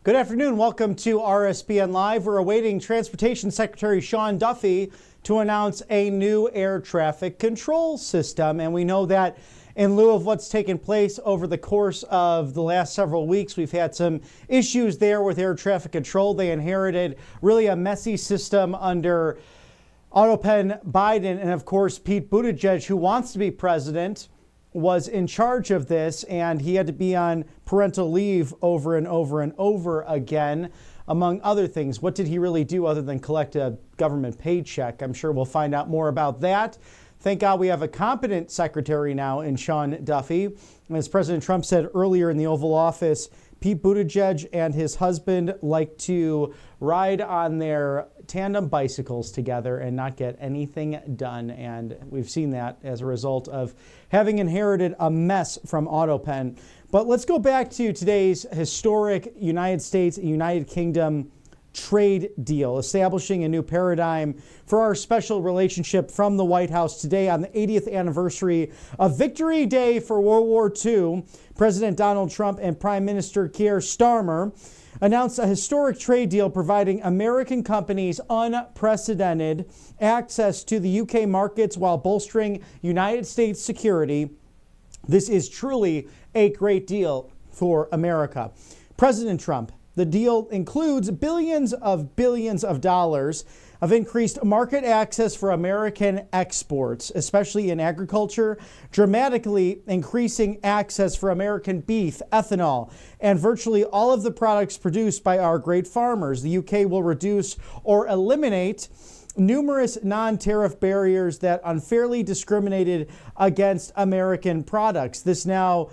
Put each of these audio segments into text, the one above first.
Good afternoon. Welcome to RSBN Live. We're awaiting Transportation Secretary Sean Duffy to announce a new air traffic control system. And we know that in lieu of what's taken place over the course of the last several weeks, we've had some issues there with air traffic control. They inherited really a messy system under Autopen Biden. And of course, Pete Buttigieg, who wants to be president, was in charge of this, and he had to be on parental leave over and over and over again, among other things. What did he really do other than collect a government paycheck? I'm sure we'll find out more about that. Thank God we have a competent secretary now in Sean Duffy. As President Trump said earlier in the Oval Office, Pete Buttigieg and his husband like to ride on their tandem bicycles together and not get anything done. And we've seen that as a result of having inherited a mess from Autopen. But let's go back to today's historic United States and United Kingdom trade deal, establishing a new paradigm for our special relationship from the White House today on the 80th anniversary of Victory Day for World War II. President Donald Trump and Prime Minister Keir Starmer announced a historic trade deal providing American companies unprecedented access to the UK markets while bolstering United States security. This is truly a great deal for America. President Trump, the deal includes billions of dollars of increased market access for American exports, especially in agriculture, dramatically increasing access for American beef, ethanol, and virtually all of the products produced by our great farmers. The UK will reduce or eliminate numerous non-tariff barriers that unfairly discriminated against American products. This now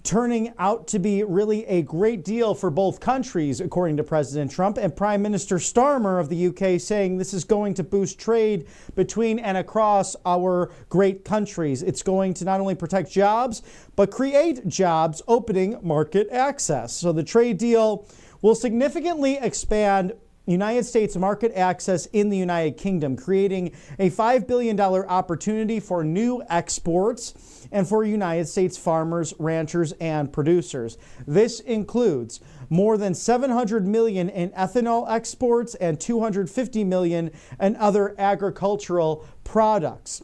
turning out to be really a great deal for both countries, according to President Trump, and Prime Minister Starmer of the UK saying this is going to boost trade between and across our great countries. It's going to not only protect jobs, but create jobs, opening market access. So the trade deal will significantly expand United States market access in the United Kingdom, creating a $5 billion opportunity for new exports and for United States farmers, ranchers, and producers. This includes more than $700 million in ethanol exports and $250 million in other agricultural products,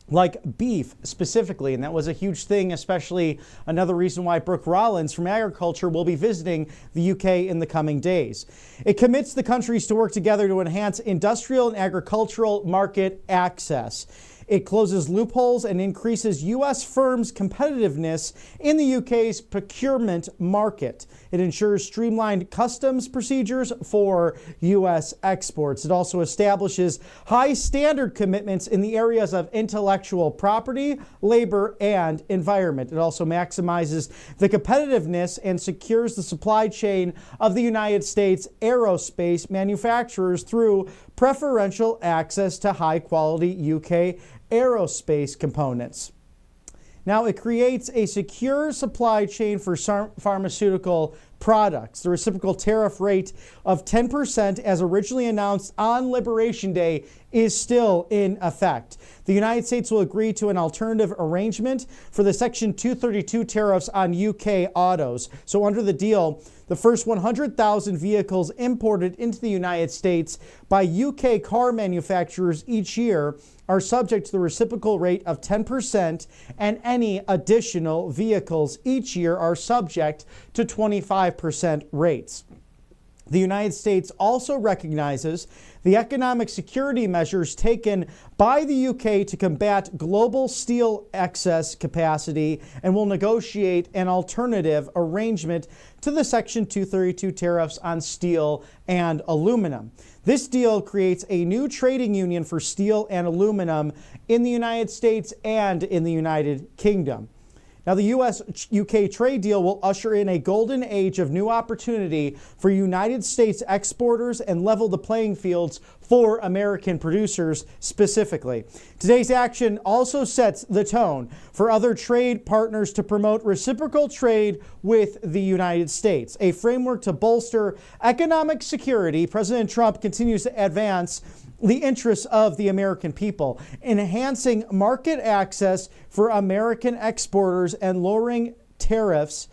like beef specifically. And that was a huge thing, especially another reason why Brooke Rollins from Agriculture will be visiting the UK in the coming days. It commits the countries to work together to enhance industrial and agricultural market access. It closes loopholes and increases U.S. firms' competitiveness in the UK's procurement market. It ensures streamlined customs procedures for U.S. exports. It also establishes high standard commitments in the areas of intellectual property, labor, and environment. It also maximizes the competitiveness and secures the supply chain of the United States aerospace manufacturers through preferential access to high-quality UK aerospace components. Now, it creates a secure supply chain for pharmaceutical products. The reciprocal tariff rate of 10%, as originally announced on Liberation Day, is still in effect. The United States will agree to an alternative arrangement for the Section 232 tariffs on UK autos. So under the deal, the first 100,000 vehicles imported into the United States by UK car manufacturers each year are subject to the reciprocal rate of 10%, and any additional vehicles each year are subject to 25% rates. The United States also recognizes the economic security measures taken by the UK to combat global steel excess capacity and will negotiate an alternative arrangement to the Section 232 tariffs on steel and aluminum. This deal creates a new trading union for steel and aluminum in the United States and in the United Kingdom. Now, the U.S.-UK trade deal will usher in a golden age of new opportunity for United States exporters and level the playing fields for American producers specifically. Today's action also sets the tone for other trade partners to promote reciprocal trade with the United States, a framework to bolster economic security. President Trump continues to advance the interests of the American people, enhancing market access for American exporters and lowering tariffs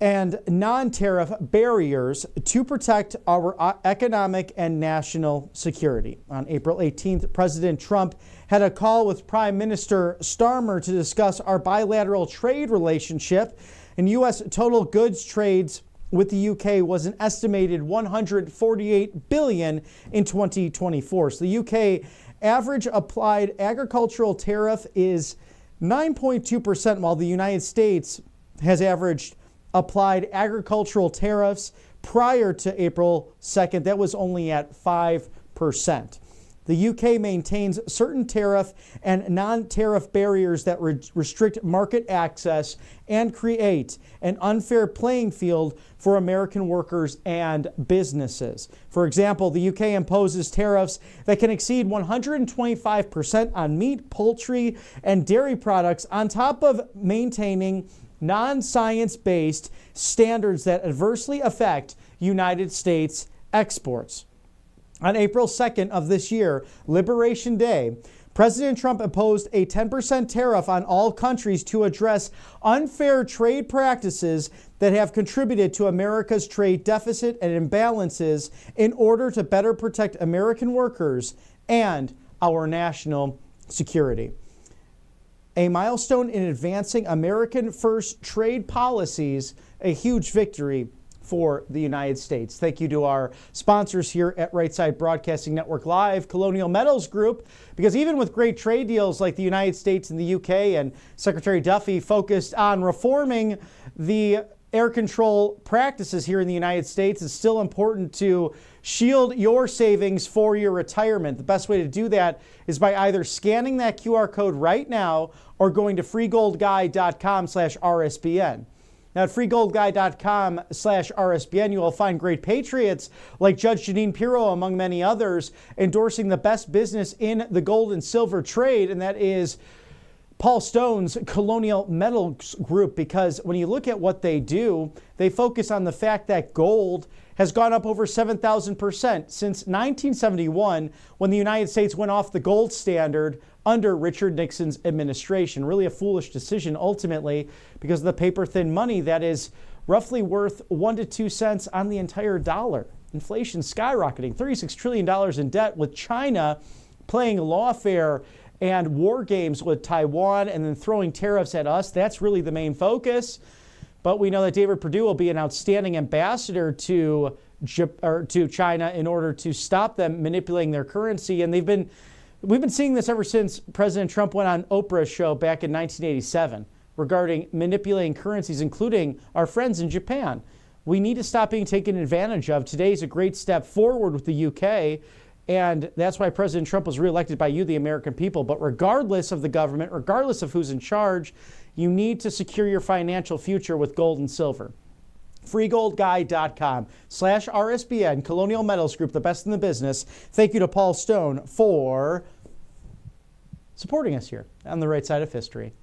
and non-tariff barriers to protect our economic and national security. On April 18th, President Trump had a call with Prime Minister Starmer to discuss our bilateral trade relationship, and U.S. total goods trades with the UK was an estimated $148 billion in 2024. So the UK average applied agricultural tariff is 9.2%, while the United States has averaged applied agricultural tariffs prior to April 2nd. That was only at 5%. The UK maintains certain tariff and non-tariff barriers that restrict market access and create an unfair playing field for American workers and businesses. For example, the UK imposes tariffs that can exceed 125% on meat, poultry, and dairy products, on top of maintaining non-science-based standards that adversely affect United States exports. On April 2nd of this year, Liberation Day, President Trump imposed a 10% tariff on all countries to address unfair trade practices that have contributed to America's trade deficit and imbalances in order to better protect American workers and our national security. A milestone in advancing American first trade policies, a huge victory for the United States. Thank you to our sponsors here at Right Side Broadcasting Network Live, Colonial Metals Group, because even with great trade deals like the United States and the UK, and Secretary Duffy focused on reforming the air control practices here in the United States, it's still important to shield your savings for your retirement. The best way to do that is by either scanning that QR code right now or going to freegoldguy.com/RSBN. Now, at freegoldguy.com/RSBN, you will find great patriots like Judge Janine Pirro, among many others, endorsing the best business in the gold and silver trade, and that is Paul Stone's Colonial Metals Group, because when you look at what they do, they focus on the fact that gold has gone up over 7,000% since 1971, when the United States went off the gold standard under Richard Nixon's administration. Really a foolish decision ultimately, because of the paper-thin money that is roughly worth 1 to 2 cents on the entire dollar. Inflation skyrocketing, $36 trillion in debt, with China playing lawfare and war games with Taiwan and then throwing tariffs at us. That's really the main focus. But we know that David Perdue will be an outstanding ambassador to China in order to stop them manipulating their currency. And we've been seeing this ever since President Trump went on Oprah's show back in 1987 regarding manipulating currencies, including our friends in Japan. We need to stop being taken advantage of. Today's a great step forward with the UK, and that's why President Trump was reelected by you, the American people. But regardless of the government, regardless of who's in charge, you need to secure your financial future with gold and silver. freegoldguy.com/RSBN, Colonial Metals Group, the best in the business. Thank you to Paul Stone for supporting us here on the right side of history.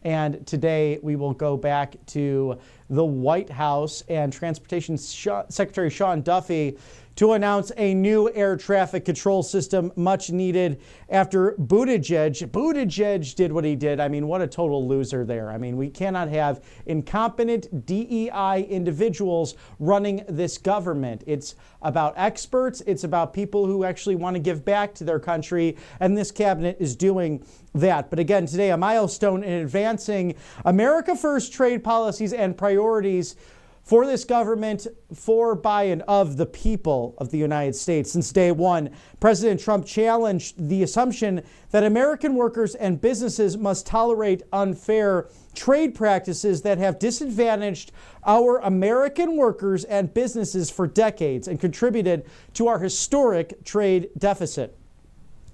And today we will go back to the White House and Transportation Secretary Sean Duffy to announce a new air traffic control system, much needed after Buttigieg did what he did. I mean, what a total loser there. I mean, we cannot have incompetent DEI individuals running this government. It's about experts. It's about people who actually want to give back to their country, and this cabinet is doing that. But again, today, a milestone in advancing America First trade policies and priorities for this government, for, by, and of the people of the United States. Since day one, President Trump challenged the assumption that American workers and businesses must tolerate unfair trade practices that have disadvantaged our American workers and businesses for decades and contributed to our historic trade deficit.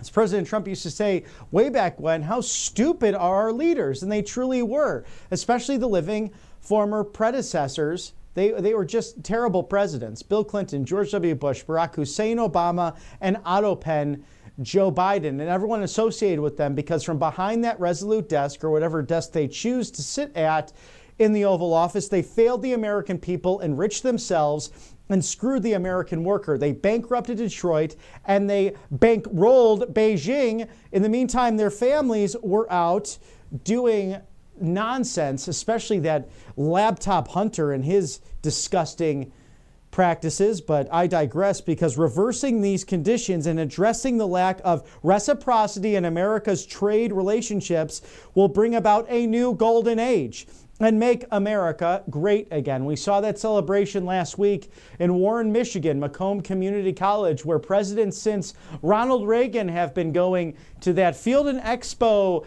As President Trump used to say way back when, how stupid are our leaders? And they truly were, especially the living former predecessors. They were just terrible presidents. Bill Clinton, George W. Bush, Barack Hussein Obama, and Otto Penn, Joe Biden, and everyone associated with them, because from behind that resolute desk, or whatever desk they choose to sit at in the Oval Office, they failed the American people, enriched themselves, and screwed the American worker. They bankrupted Detroit, and they bankrolled Beijing. In the meantime, their families were out doing nonsense, especially that laptop hunter and his disgusting practices, but I digress, because reversing these conditions and addressing the lack of reciprocity in America's trade relationships will bring about a new golden age and make America great again. We saw that celebration last week in Warren, Michigan, Macomb Community College, where presidents since Ronald Reagan have been going to that Field and Expo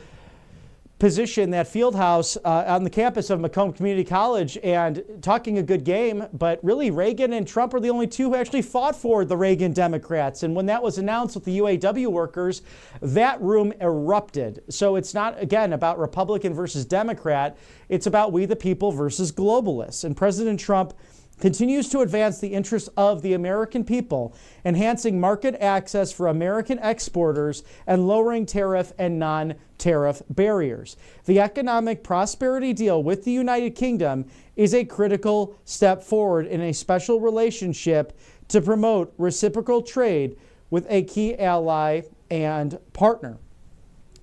position, that field house on the campus of Macomb Community College, and talking a good game. But really, Reagan and Trump are the only two who actually fought for the Reagan Democrats. And when that was announced with the UAW workers, that room erupted. So it's not, again, about Republican versus Democrat. It's about we the people versus globalists. And President Trump continues to advance the interests of the American people, enhancing market access for American exporters and lowering tariff and non-tariff barriers. The economic prosperity deal with the United Kingdom is a critical step forward in a special relationship to promote reciprocal trade with a key ally and partner.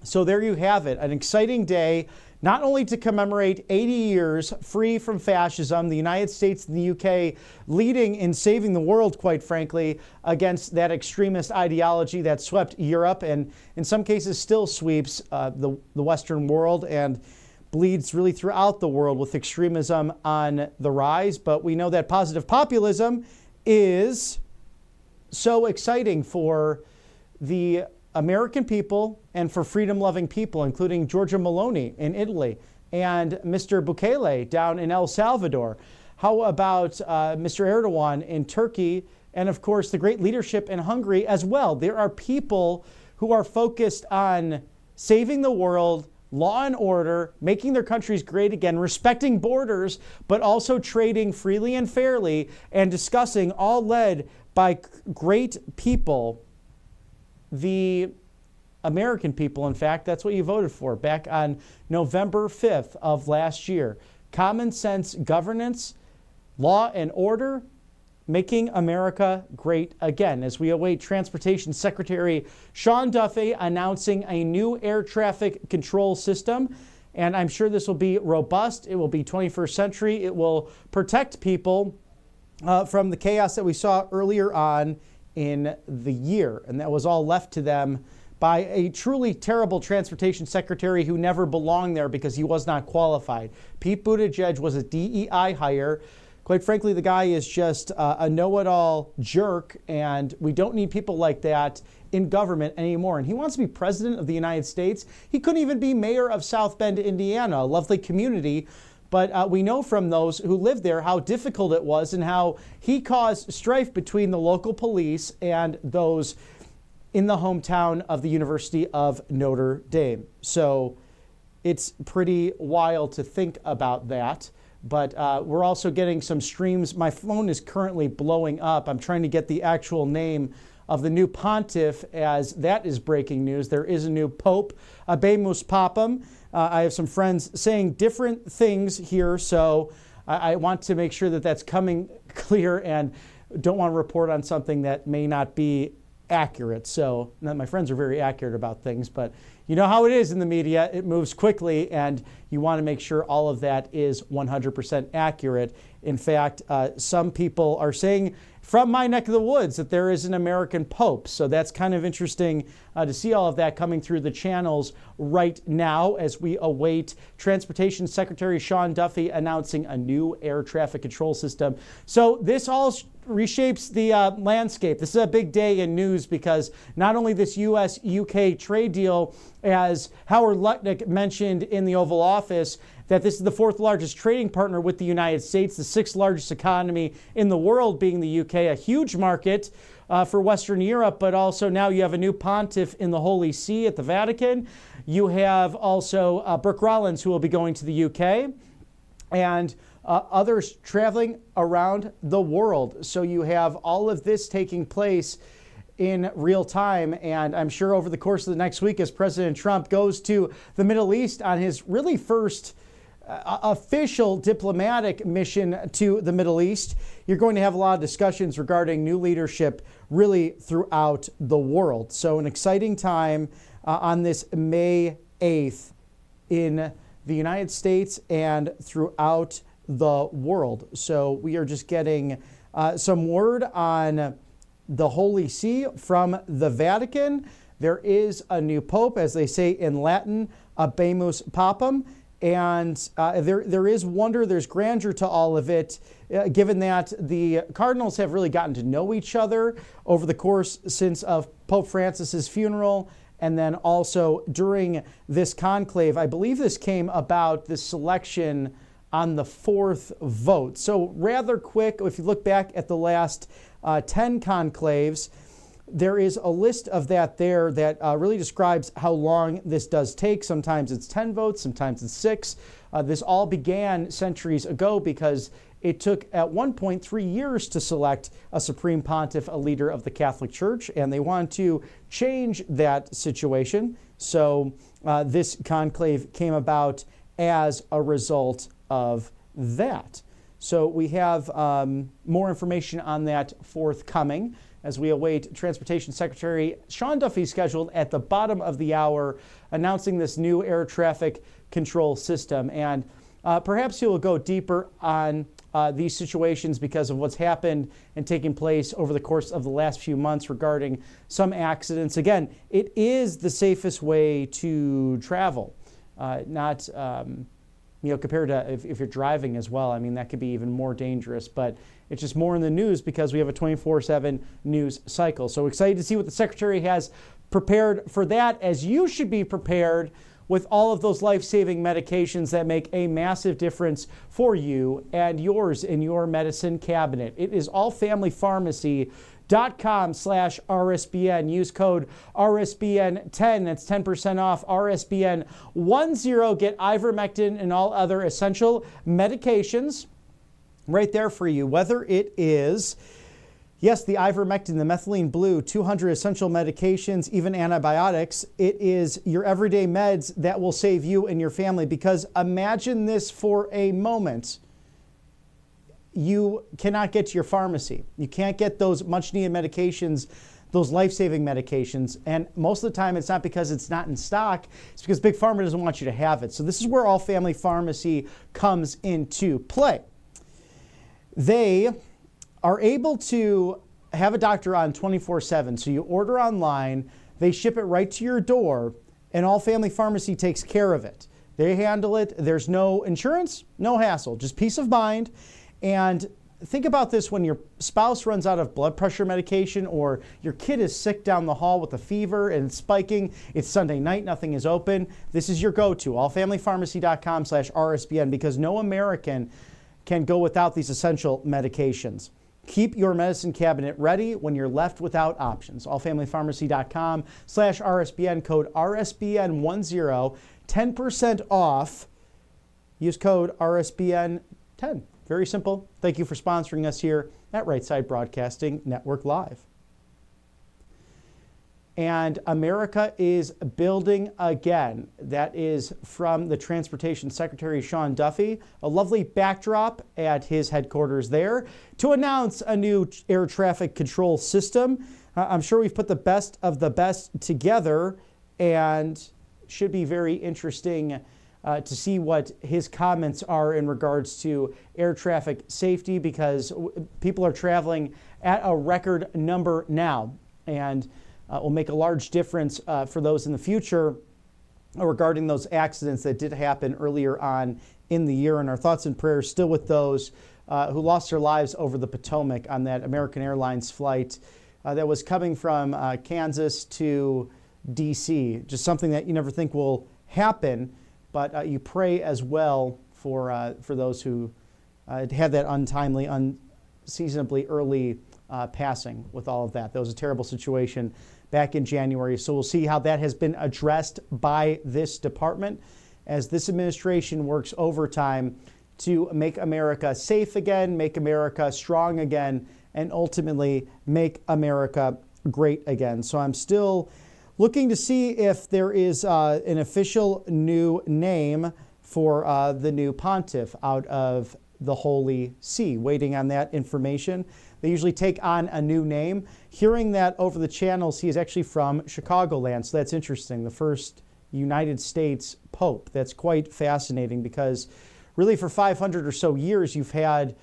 So there you have it, an exciting day, not only to commemorate 80 years free from fascism, the United States and the UK leading in saving the world, quite frankly, against that extremist ideology that swept Europe and in some cases still sweeps the Western world and bleeds really throughout the world with extremism on the rise. But we know that positive populism is so exciting for the American people and for freedom-loving people, including Giorgia Meloni in Italy and Mr. Bukele down in El Salvador. How about Mr. Erdogan in Turkey, and of course the great leadership in Hungary as well. There are people who are focused on saving the world, law and order, making their countries great again, respecting borders, but also trading freely and fairly, and discussing, all led by great people, the American people. In fact, that's what you voted for back on November 5th of last year. Common sense governance, law and order, making America great again, as we await Transportation Secretary Sean Duffy announcing a new air traffic control system. And I'm sure this will be robust. It will be 21st century. It will protect people from the chaos that we saw earlier on in the year. And that was all left to them by a truly terrible transportation secretary who never belonged there because he was not qualified. Pete Buttigieg was a DEI hire. Quite frankly, the guy is just a know-it-all jerk, and we don't need people like that in government anymore. And he wants to be president of the United States. He couldn't even be mayor of South Bend, Indiana, a lovely community. But we know from those who lived there how difficult it was and how he caused strife between the local police and those in the hometown of the University of Notre Dame. So it's pretty wild to think about that. But we're also getting some streams. My phone is currently blowing up. I'm trying to get the actual name of the new pontiff, as that is breaking news. There is a new pope, Abemus Papam. I have some friends saying different things here, so I want to make sure that that's coming clear and don't want to report on something that may not be accurate. So my friends are very accurate about things, but you know how it is in the media. It moves quickly, and you want to make sure all of that is 100% accurate. In fact, some people are saying from my neck of the woods that there is an American Pope. So that's kind of interesting to see all of that coming through the channels right now as we await Transportation Secretary Sean Duffy announcing a new air traffic control system. So this all reshapes the landscape. This is a big day in news because not only this U.S.-UK trade deal, as Howard Lutnick mentioned in the Oval Office, that this is the fourth largest trading partner with the United States, the sixth largest economy in the world being the UK, a huge market for Western Europe, but also now you have a new pontiff in the Holy See at the Vatican. You have also Brooke Rollins, who will be going to the UK, and others traveling around the world. So you have all of this taking place in real time, and I'm sure over the course of the next week, as President Trump goes to the Middle East on his really first official diplomatic mission to the Middle East, you're going to have a lot of discussions regarding new leadership really throughout the world. So an exciting time on this May 8th in the United States and throughout the world. So we are just getting some word on the Holy See from the Vatican. There is a new pope, as they say in Latin, Habemus Papam. And there is wonder, there's grandeur to all of it, given that the cardinals have really gotten to know each other over the course since of Pope Francis's funeral, and then also during this conclave. I believe this came about, this selection, on the fourth vote. So rather quick, if you look back at the last 10 conclaves, there is a list of that there that really describes how long this does take. Sometimes it's 10 votes, sometimes it's 6. This all began centuries ago because it took at one point 3 years to select a supreme pontiff, a leader of the Catholic Church, and they want to change that situation. So this conclave came about as a result of that. So we have more information on that forthcoming as we await Transportation Secretary Sean Duffy, scheduled at the bottom of the hour, announcing this new air traffic control system. And perhaps he will go deeper on these situations because of what's happened and taking place over the course of the last few months regarding some accidents. Again, it is the safest way to travel, not compared to if you're driving as well. I mean, that could be even more dangerous, but it's just more in the news because we have a 24/7 news cycle. So excited to see what the Secretary has prepared for that, as you should be prepared with all of those life-saving medications that make a massive difference for you and yours in your medicine cabinet. It is allfamilypharmacy.com/RSBN. Use code RSBN10. That's 10% off. RSBN10. Get ivermectin and all other essential medications right there for you. Whether it is, yes, the ivermectin, the methylene blue, 200 essential medications, even antibiotics. It is your everyday meds that will save you and your family. Because imagine this for a moment. You cannot get to your pharmacy. You can't get those much needed medications, those life-saving medications. And most of the time it's not because it's not in stock. It's because Big Pharma doesn't want you to have it. So this is where All Family Pharmacy comes into play. They are able to have a doctor on 24/7. So you order online, they ship it right to your door, and All Family Pharmacy takes care of it. They handle it. There's no insurance, no hassle, just peace of mind. And think about this when your spouse runs out of blood pressure medication, or your kid is sick down the hall with a fever and it's spiking. It's Sunday night, nothing is open. This is your go-to, allfamilypharmacy.com/RSBN, because no American can go without these essential medications. Keep your medicine cabinet ready when you're left without options. Allfamilypharmacy.com/RSBN, code RSBN10, 10% off. Use code RSBN10. Very simple. Thank you for sponsoring us here at Right Side Broadcasting Network Live. And America is building again. That is from the Transportation Secretary, Sean Duffy. A lovely backdrop at his headquarters there to announce a new air traffic control system. I'm sure we've put the best of the best together, and should be very interesting to see what his comments are in regards to air traffic safety, because people are traveling at a record number now, and will make a large difference for those in the future regarding those accidents that did happen earlier on in the year. And our thoughts and prayers still with those who lost their lives over the Potomac on that American Airlines flight that was coming from Kansas to D.C. Just something that you never think will happen, but you pray as well for those who had that untimely, unseasonably early passing with all of that. That was a terrible situation back in January. So we'll see how that has been addressed by this department as this administration works overtime to make America safe again, make America strong again, and ultimately make America great again. So I'm still looking to see if there is an official new name for the new pontiff out of the Holy See. Waiting on that information. They usually take on a new name. Hearing that over the channels, he is actually from Chicagoland, so that's interesting. The first United States pope. That's quite fascinating because really for 500 or so years you've had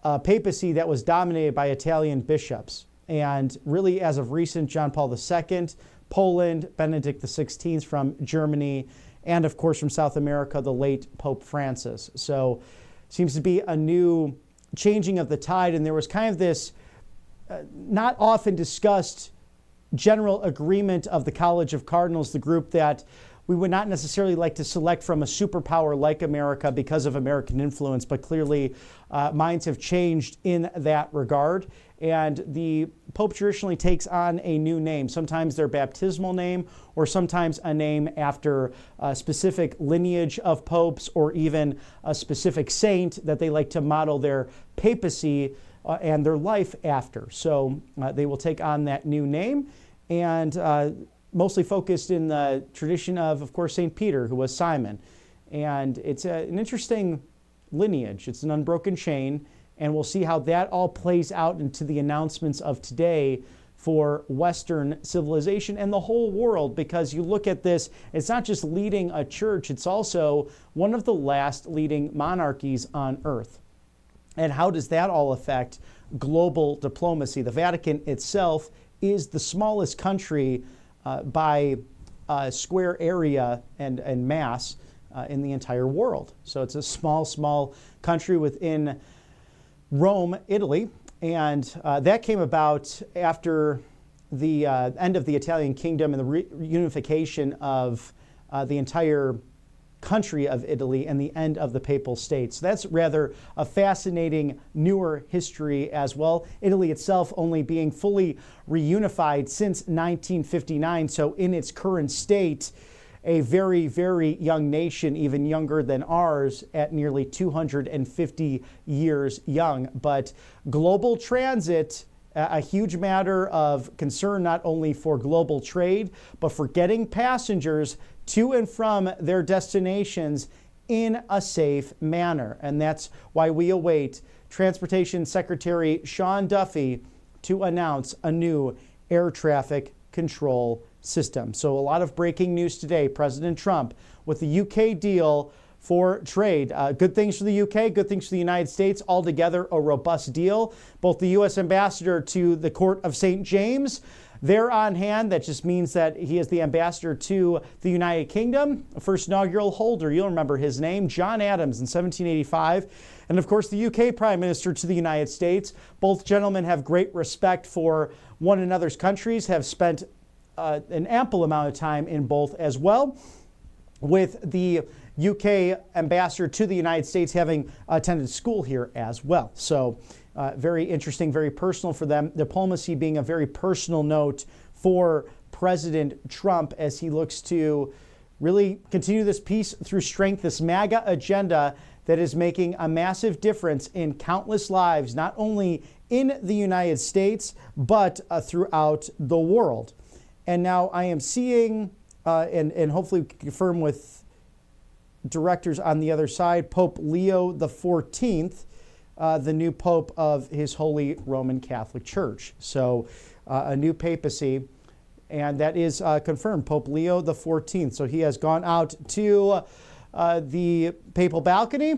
a papacy that was dominated by Italian bishops. And really as of recent, John Paul II, Poland, Benedict XVI from Germany, and of course from South America, the late Pope Francis. So seems to be a new changing of the tide, and there was kind of this not often discussed general agreement of the College of Cardinals, the group that we would not necessarily like to select from a superpower like America because of American influence, but clearly minds have changed in that regard. And the Pope traditionally takes on a new name, sometimes their baptismal name, or sometimes a name after a specific lineage of popes, or even a specific saint that they like to model their papacy and their life after. So they will take on that new name, and mostly focused in the tradition of course, St. Peter, who was Simon. And it's an interesting lineage. It's an unbroken chain, and we'll see how that all plays out into the announcements of today for Western civilization and the whole world, because you look at this, it's not just leading a church, it's also one of the last leading monarchies on earth. And how does that all affect global diplomacy? The Vatican itself is the smallest country by square area and mass in the entire world. So it's a small country within Rome, Italy, and that came about after the end of the Italian kingdom and the reunification of the entire country of Italy and the end of the Papal States. So that's rather a fascinating newer history as well. Italy itself only being fully reunified since 1959, so in its current state, a very, very young nation, even younger than ours, at nearly 250 years young. But global transit, a huge matter of concern not only for global trade, but for getting passengers to and from their destinations in a safe manner. And that's why we await Transportation Secretary Sean Duffy to announce a new air traffic control system. So a lot of breaking news today. President Trump with the UK deal for trade. Good things for the UK, good things for the United States. Altogether, a robust deal. Both the U.S. ambassador to the Court of St. James, they're on hand. That just means that he is the ambassador to the United Kingdom. First inaugural holder, you'll remember his name, John Adams in 1785. And of course, the UK Prime Minister to the United States. Both gentlemen have great respect for one another's countries, have spent an ample amount of time in both as well, with the UK ambassador to the United States having attended school here as well. So very interesting, very personal for them. Diplomacy being a very personal note for President Trump as he looks to really continue this peace through strength, this MAGA agenda that is making a massive difference in countless lives, not only in the United States, but throughout the world. And now I am seeing, and hopefully confirm with directors on the other side, Pope Leo XIV, the new Pope of His Holy Roman Catholic Church. So a new papacy, and that is confirmed, Pope Leo XIV. So he has gone out to the papal balcony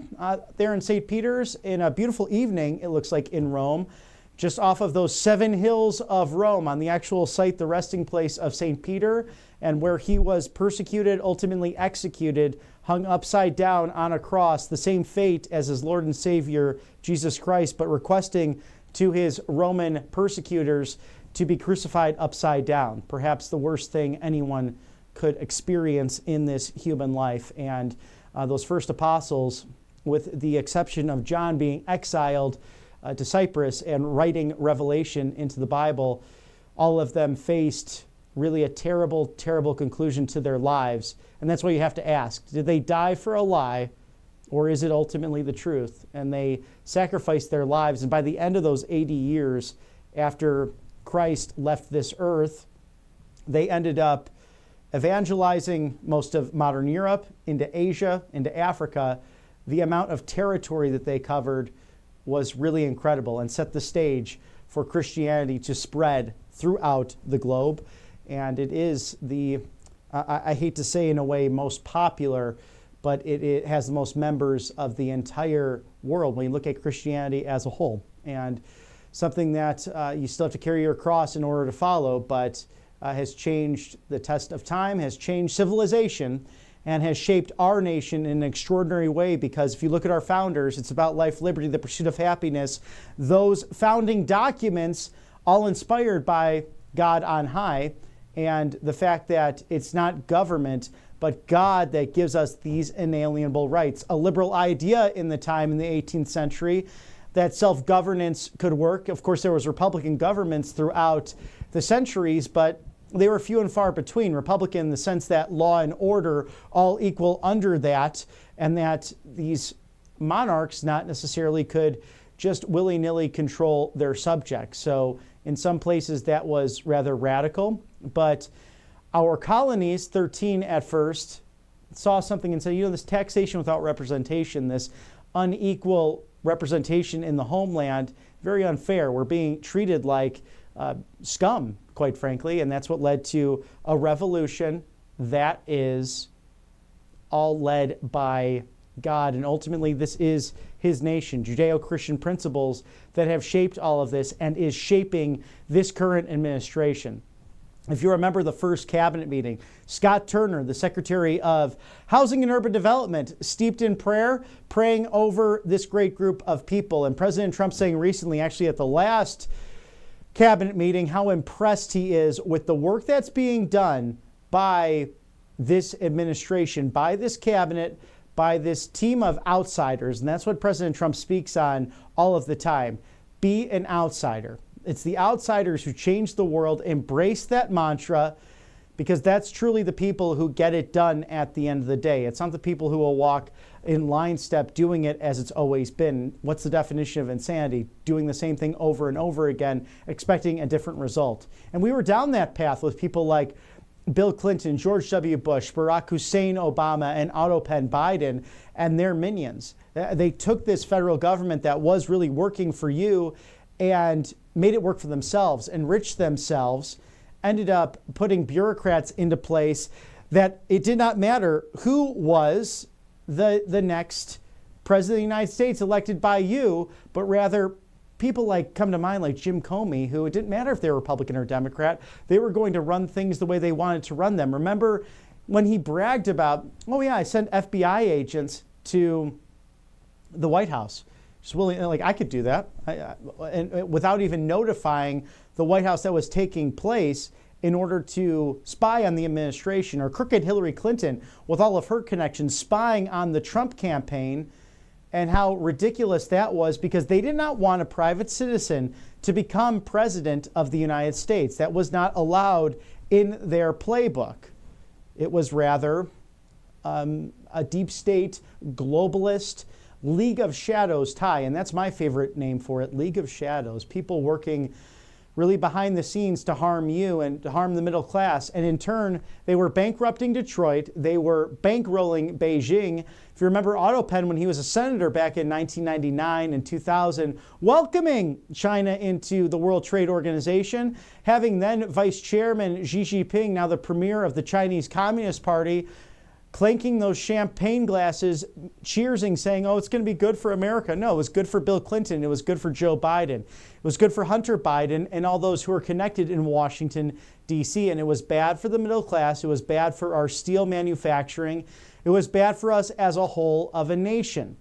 there in St. Peter's in a beautiful evening, it looks like, in Rome, just off of those 7 hills of Rome, on the actual site, the resting place of St. Peter, and where he was persecuted, ultimately executed, hung upside down on a cross, the same fate as his Lord and Savior, Jesus Christ, but requesting to his Roman persecutors to be crucified upside down, perhaps the worst thing anyone could experience in this human life. And those first apostles, with the exception of John being exiled to Cyprus and writing Revelation into the Bible, all of them faced really a terrible, terrible conclusion to their lives. And that's why you have to ask, did they die for a lie, or is it ultimately the truth? And they sacrificed their lives. And by the end of those 80 years after Christ left this earth, they ended up evangelizing most of modern Europe, into Asia, into Africa. The amount of territory that they covered was really incredible and set the stage for Christianity to spread throughout the globe. And it is the I hate to say in a way most popular, but it has the most members of the entire world when you look at Christianity as a whole. And something that you still have to carry your cross in order to follow, but has changed the test of time, has changed civilization, and has shaped our nation in an extraordinary way, because if you look at our founders, it's about life, liberty, the pursuit of happiness. Those founding documents, all inspired by God on high, and the fact that it's not government, but God that gives us these inalienable rights. A liberal idea in the time in the 18th century that self-governance could work. Of course, there was Republican governments throughout the centuries, but they were few and far between. Republican in the sense that law and order all equal under that, and that these monarchs not necessarily could just willy-nilly control their subjects. So in some places that was rather radical, but our colonies, 13 at first, saw something and said, this taxation without representation, this unequal representation in the homeland, very unfair. We're being treated like scum, quite frankly, and that's what led to a revolution that is all led by God, and ultimately this is his nation. Judeo-Christian principles that have shaped all of this and is shaping this current administration. If you remember the first cabinet meeting, Scott Turner, the Secretary of Housing and Urban Development, steeped in prayer, praying over this great group of people. And President Trump saying recently, actually at the last cabinet meeting, how impressed he is with the work that's being done by this administration, by this cabinet, by this team of outsiders. And that's what President Trump speaks on all of the time. Be an outsider. It's the outsiders who change the world. Embrace that mantra, because that's truly the people who get it done at the end of the day. It's not the people who will walk in line step doing it as it's always been. What's the definition of insanity? Doing the same thing over and over again, expecting a different result. And we were down that path with people like Bill Clinton, George W. Bush, Barack Hussein Obama, and Otto Penn Biden and their minions. They took this federal government that was really working for you and made it work for themselves, enriched themselves, ended up putting bureaucrats into place that it did not matter who was the next president of the United States elected by you, but rather people like come to mind like Jim Comey, who it didn't matter if they were Republican or Democrat. They were going to run things the way they wanted to run them. Remember when he bragged about, oh yeah, I sent FBI agents to the White House. Just willing, like I could do that, and without even notifying the White House that was taking place in order to spy on the administration, or crooked Hillary Clinton with all of her connections spying on the Trump campaign, and how ridiculous that was, because they did not want a private citizen to become president of the United States. That was not allowed in their playbook. It was rather a deep state, globalist, League of Shadows tie, and that's my favorite name for it, League of Shadows. People working really behind the scenes to harm you and to harm the middle class. And in turn, they were bankrupting Detroit. They were bankrolling Beijing. If you remember Otto Penn, when he was a senator back in 1999 and 2000, welcoming China into the World Trade Organization, having then Vice Chairman Xi Jinping, now the premier of the Chinese Communist Party, clanking those champagne glasses, cheersing, saying, oh, it's going to be good for America. No, it was good for Bill Clinton. It was good for Joe Biden. It was good for Hunter Biden and all those who are connected in Washington, D.C. And it was bad for the middle class. It was bad for our steel manufacturing. It was bad for us as a whole of a nation.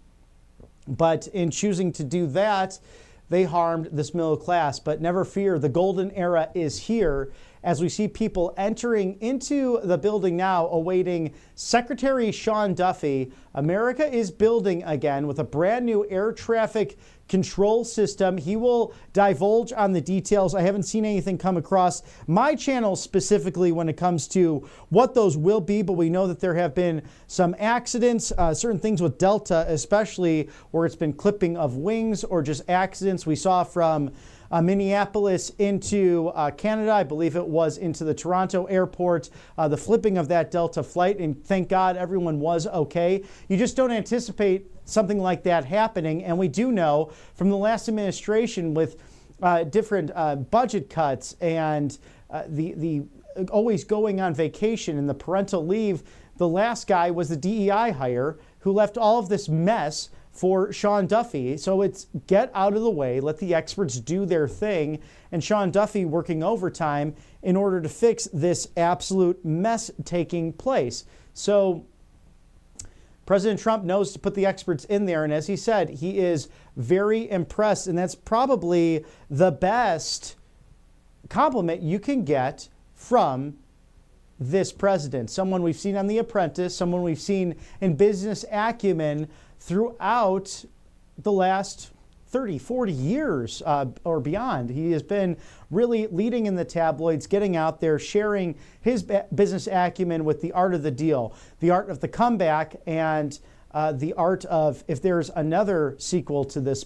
But in choosing to do that, they harmed this middle class. But never fear, the golden era is here, as we see people entering into the building now awaiting Secretary Sean Duffy. America is building again with a brand new air traffic control system. He will divulge on the details. I haven't seen anything come across my channel specifically when it comes to what those will be, but we know that there have been some accidents, certain things with Delta, especially where it's been clipping of wings or just accidents. We saw from Minneapolis into Canada, I believe it was into the Toronto airport, the flipping of that Delta flight, and thank God everyone was okay. You just don't anticipate something like that happening, and we do know from the last administration with different budget cuts and the always going on vacation and the parental leave. The last guy was the DEI hire who left all of this mess for Sean Duffy. So it's get out of the way, let the experts do their thing, and Sean Duffy working overtime in order to fix this absolute mess taking place. So President Trump knows to put the experts in there, and as he said, he is very impressed, and that's probably the best compliment you can get from this president. Someone we've seen on The Apprentice, someone we've seen in business acumen throughout the last 30, 40 years or beyond. He has been really leading in the tabloids, getting out there, sharing his business acumen with the art of the deal, the art of the comeback, and the art of, if there's another sequel to this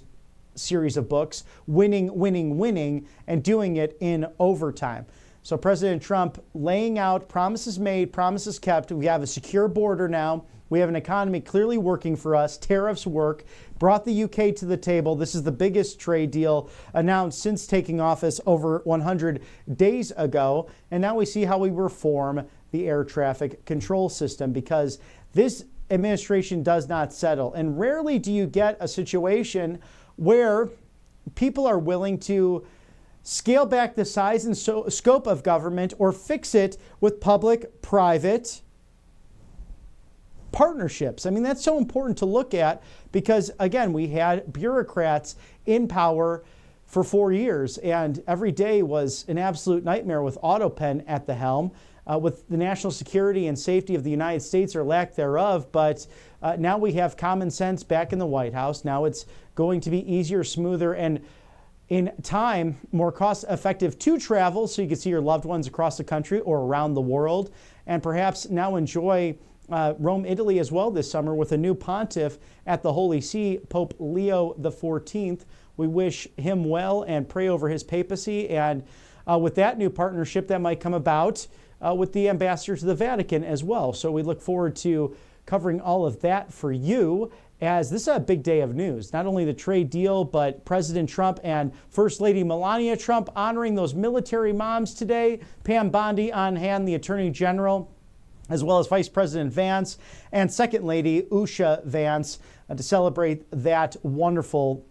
series of books, winning, winning, winning, and doing it in overtime. So President Trump laying out promises made, promises kept. We have a secure border now. We have an economy clearly working for us. Tariffs work. Brought the UK to the table. This is the biggest trade deal announced since taking office over 100 days ago. And now we see how we reform the air traffic control system, because this administration does not settle. And rarely do you get a situation where people are willing to scale back the size and scope of government or fix it with public-private partnerships. I mean, that's so important to look at because, again, we had bureaucrats in power for 4 years, and every day was an absolute nightmare with AutoPen at the helm, with the national security and safety of the United States or lack thereof. But now we have common sense back in the White House. Now it's going to be easier, smoother, and in time, more cost-effective to travel so you can see your loved ones across the country or around the world, and perhaps now enjoy Rome, Italy as well this summer with a new pontiff at the Holy See, Pope Leo XIV. We wish him well and pray over his papacy, and with that new partnership that might come about with the ambassador to the Vatican as well. So we look forward to covering all of that for you, as this is a big day of news. Not only the trade deal, but President Trump and First Lady Melania Trump honoring those military moms today. Pam Bondi on hand, the Attorney General, as well as Vice President Vance and Second Lady Usha Vance to celebrate that wonderful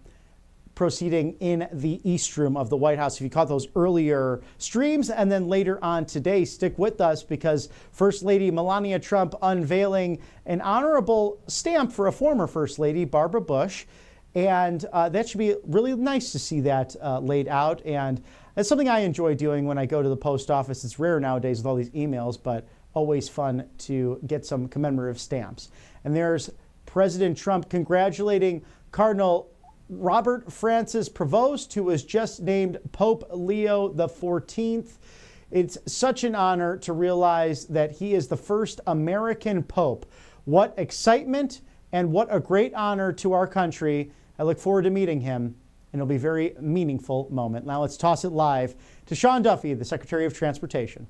proceeding in the East Room of the White House. If you caught those earlier streams, and then later on today, stick with us because First Lady Melania Trump unveiling an honorable stamp for a former First Lady, Barbara Bush. And that should be really nice to see that laid out. And that's something I enjoy doing when I go to the post office. It's rare nowadays with all these emails, but always fun to get some commemorative stamps. And there's President Trump congratulating Cardinal Robert Francis Prevost, who was just named Pope Leo XIV. It's such an honor to realize that he is the first American Pope. What excitement and what a great honor to our country. I look forward to meeting him, and it'll be a very meaningful moment. Now let's toss it live to Sean Duffy, the Secretary of Transportation.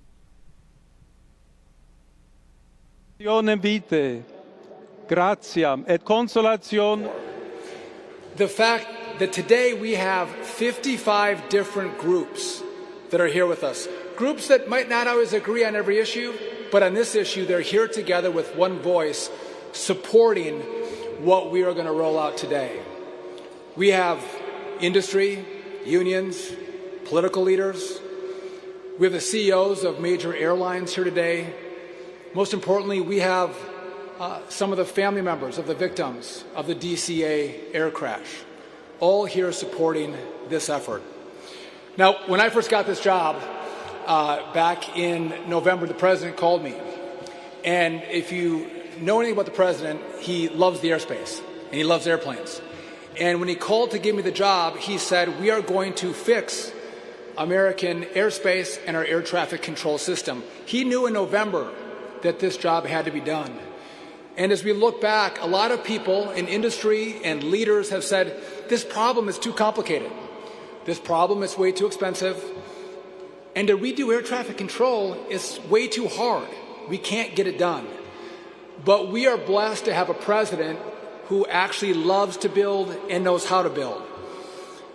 Vitae, gratiam et consolation. The fact that today we have 55 different groups that are here with us, groups that might not always agree on every issue, but on this issue, they're here together with one voice supporting what we are going to roll out today. We have industry, unions, political leaders. We have the CEOs of major airlines here today. Most importantly, we have some of the family members of the victims of the DCA air crash, all here supporting this effort. Now, when I first got this job back in November, the president called me. And if you know anything about the president, he loves the airspace and he loves airplanes. And when he called to give me the job, he said, we are going to fix American airspace and our air traffic control system. He knew in November that this job had to be done. And as we look back, a lot of people in industry and leaders have said, this problem is too complicated. This problem is way too expensive. And to redo air traffic control is way too hard. We can't get it done. But we are blessed to have a president who actually loves to build and knows how to build.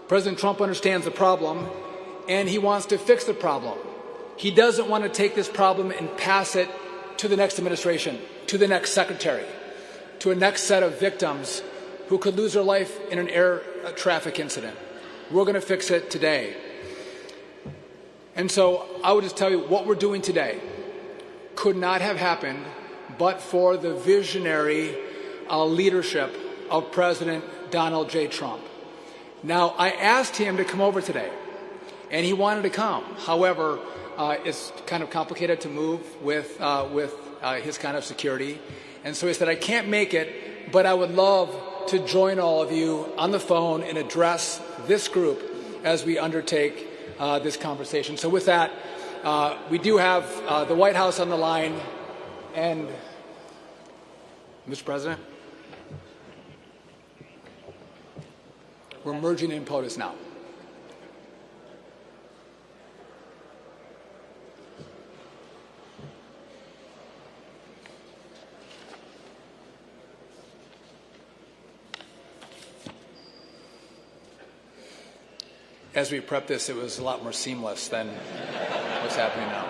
President Trump understands the problem, and he wants to fix the problem. He doesn't want to take this problem and pass it to the next administration, to the next secretary, to a next set of victims who could lose their life in an air traffic incident. We're going to fix it today. And so I would just tell you what we're doing today could not have happened but for the visionary leadership of President Donald J. Trump. Now, I asked him to come over today, and he wanted to come. However, it's kind of complicated to move with his kind of security. And so he said, I can't make it, but I would love to join all of you on the phone and address this group as we undertake this conversation. So with that, we do have the White House on the line. And, Mr. President, we're merging in POTUS now. As we prepped this, it was a lot more seamless than what's happening now.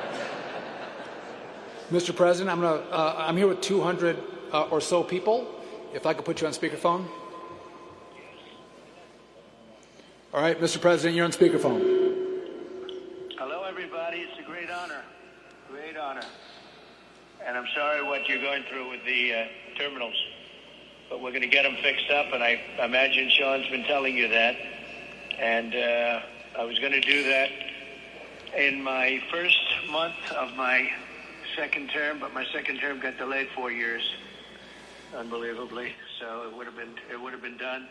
Mr. President, I'm here with 200 or so people. If I could put you on speakerphone. All right, Mr. President, you're on speakerphone. Hello, everybody. It's a great honor. Great honor. And I'm sorry what you're going through with the terminals. But we're going to get them fixed up, and I imagine Sean's been telling you that. And I was going to do that in my first month of my second term, but my second term got delayed 4 years, unbelievably. So it would have been done.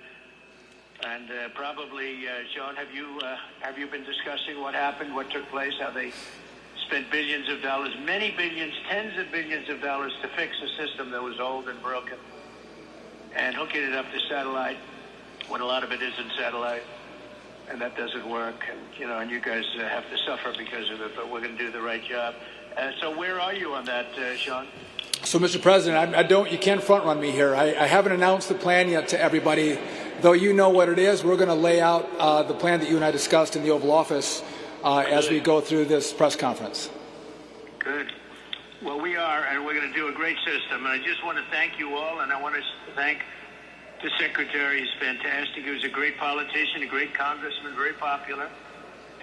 And probably, Sean, have you been discussing what happened, what took place, how they spent billions of dollars, many billions, tens of billions of dollars to fix a system that was old and broken, and hooking it up to satellite when a lot of it isn't satellite, and that doesn't work, and you guys have to suffer because of it, but we're going to do the right job. So where are you on that, Sean? So, Mr. President, you can't front run me here. I haven't announced the plan yet to everybody, though you know what it is. We're going to lay out the plan that you and I discussed in the Oval Office as we go through this press conference. Good. Well, we are, and we're going to do a great system. And I just want to thank you all, and I want to thank the Secretary. He's fantastic. He was a great politician, a great congressman, very popular,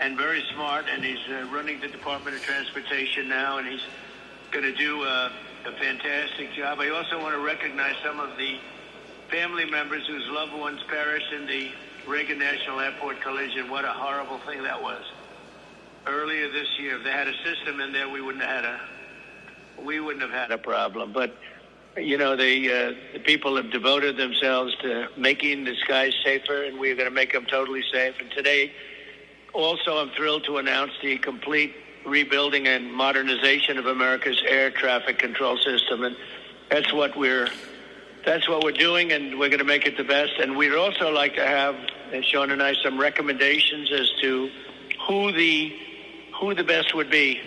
and very smart. And he's running the Department of Transportation now, and he's going to do a fantastic job. I also want to recognize some of the family members whose loved ones perished in the Reagan National Airport collision. What a horrible thing that was. Earlier this year, if they had a system in there, we wouldn't have had a problem. But the people have devoted themselves to making the skies safer, and we're going to make them totally safe. And today, also, I'm thrilled to announce the complete rebuilding and modernization of America's air traffic control system, and that's what we're doing, and we're going to make it the best. And we'd also like to have, Sean and I, some recommendations as to who the best would be.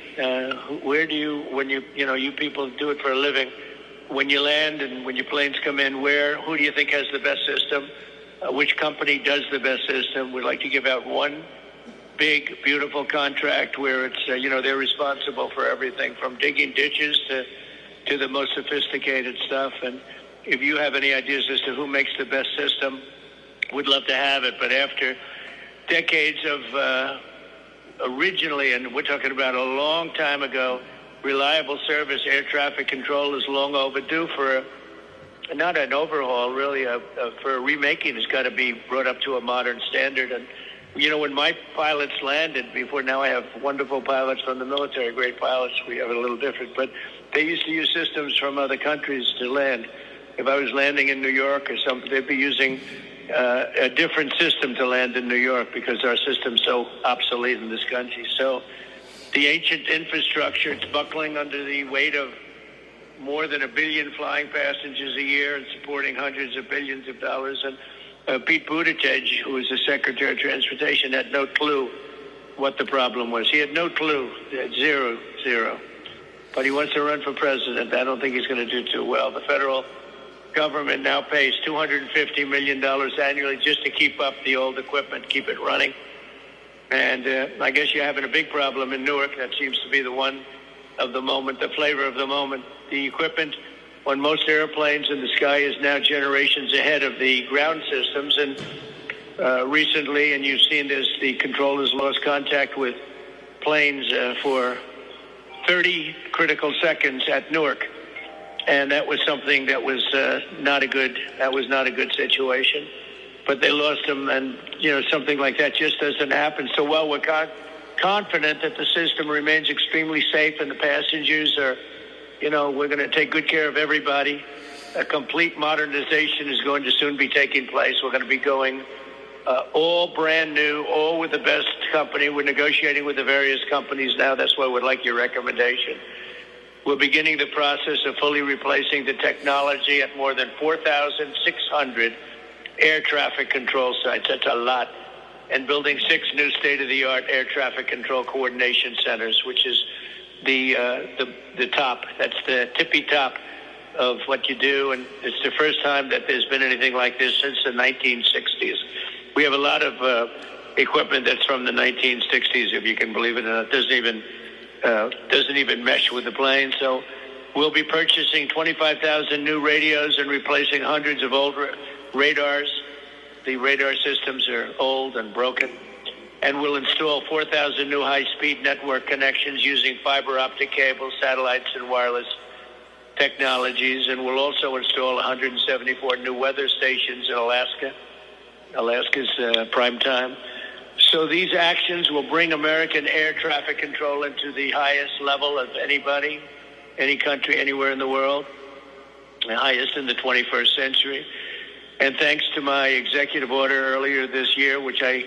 Where do you, when you people do it for a living, when you land and when your planes come in, who do you think has the best system? Which company does the best system? We'd like to give out one big, beautiful contract where it's, they're responsible for everything from digging ditches to the most sophisticated stuff. And if you have any ideas as to who makes the best system, we'd love to have it. But after decades of originally, and we're talking about a long time ago, reliable service, air traffic control is long overdue for not an overhaul, really, for a remaking. It's got to be brought up to a modern standard. And when my pilots landed before, now I have wonderful pilots from the military, great pilots. We have it a little different, but they used to use systems from other countries to land. If I was landing in New York or something, they'd be using a different system to land in New York because our system's so obsolete in this country. So the ancient infrastructure, it's buckling under the weight of more than 1 billion flying passengers a year and supporting hundreds of billions of dollars. And Pete Buttigieg, who was the Secretary of Transportation, had no clue what the problem was. He had no clue. Zero. But he wants to run for president. I don't think he's going to do too well. The federal government now pays $250 million annually just to keep up the old equipment, keep it running. And I guess you're having a big problem in Newark. That seems to be the one of the moment, the flavor of the moment. The equipment on most airplanes in the sky is now generations ahead of the ground systems. And recently, and you've seen this, the controllers lost contact with planes for 30 critical seconds at Newark. And that was something that was not a good situation. But they lost them, and, something like that just doesn't happen. So while we're confident that the system remains extremely safe and the passengers are, we're going to take good care of everybody, a complete modernization is going to soon be taking place. We're going to be going all brand new, all with the best company. We're negotiating with the various companies now. That's why we'd like your recommendation. We're beginning the process of fully replacing the technology at more than 4,600 air traffic control sites. That's a lot. And building 6 new state-of-the-art air traffic control coordination centers, which is the top. That's the tippy top of what you do. And it's the first time that there's been anything like this since the 1960s. We have a lot of equipment that's from the 1960s, if you can believe it, and it doesn't even mesh with the plane. So we'll be purchasing 25,000 new radios and replacing hundreds of old radars. The radar systems are old and broken. And we'll install 4,000 new high-speed network connections using fiber optic cables, satellites, and wireless technologies. And we'll also install 174 new weather stations in Alaska. Alaska's prime time. So these actions will bring American air traffic control into the highest level of anybody, any country, anywhere in the world, the highest in the 21st century. And thanks to my executive order earlier this year, which I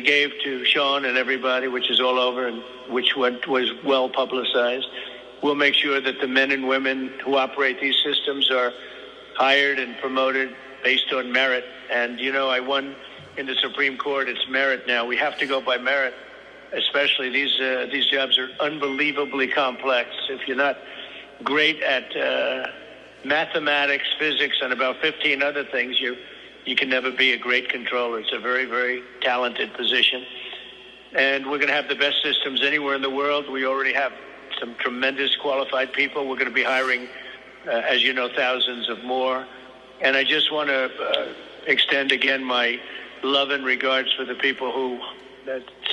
gave to Sean and everybody, which is all over and which was well publicized, we'll make sure that the men and women who operate these systems are hired and promoted based on merit. And, I won in the Supreme Court. It's merit now. We have to go by merit, especially these jobs are unbelievably complex. If you're not great at mathematics, physics, and about 15 other things, you can never be a great controller. It's a very, very talented position. And we're going to have the best systems anywhere in the world. We already have some tremendous qualified people. We're going to be hiring, as you know, thousands of more. And I just want to extend again my love and regards for the people who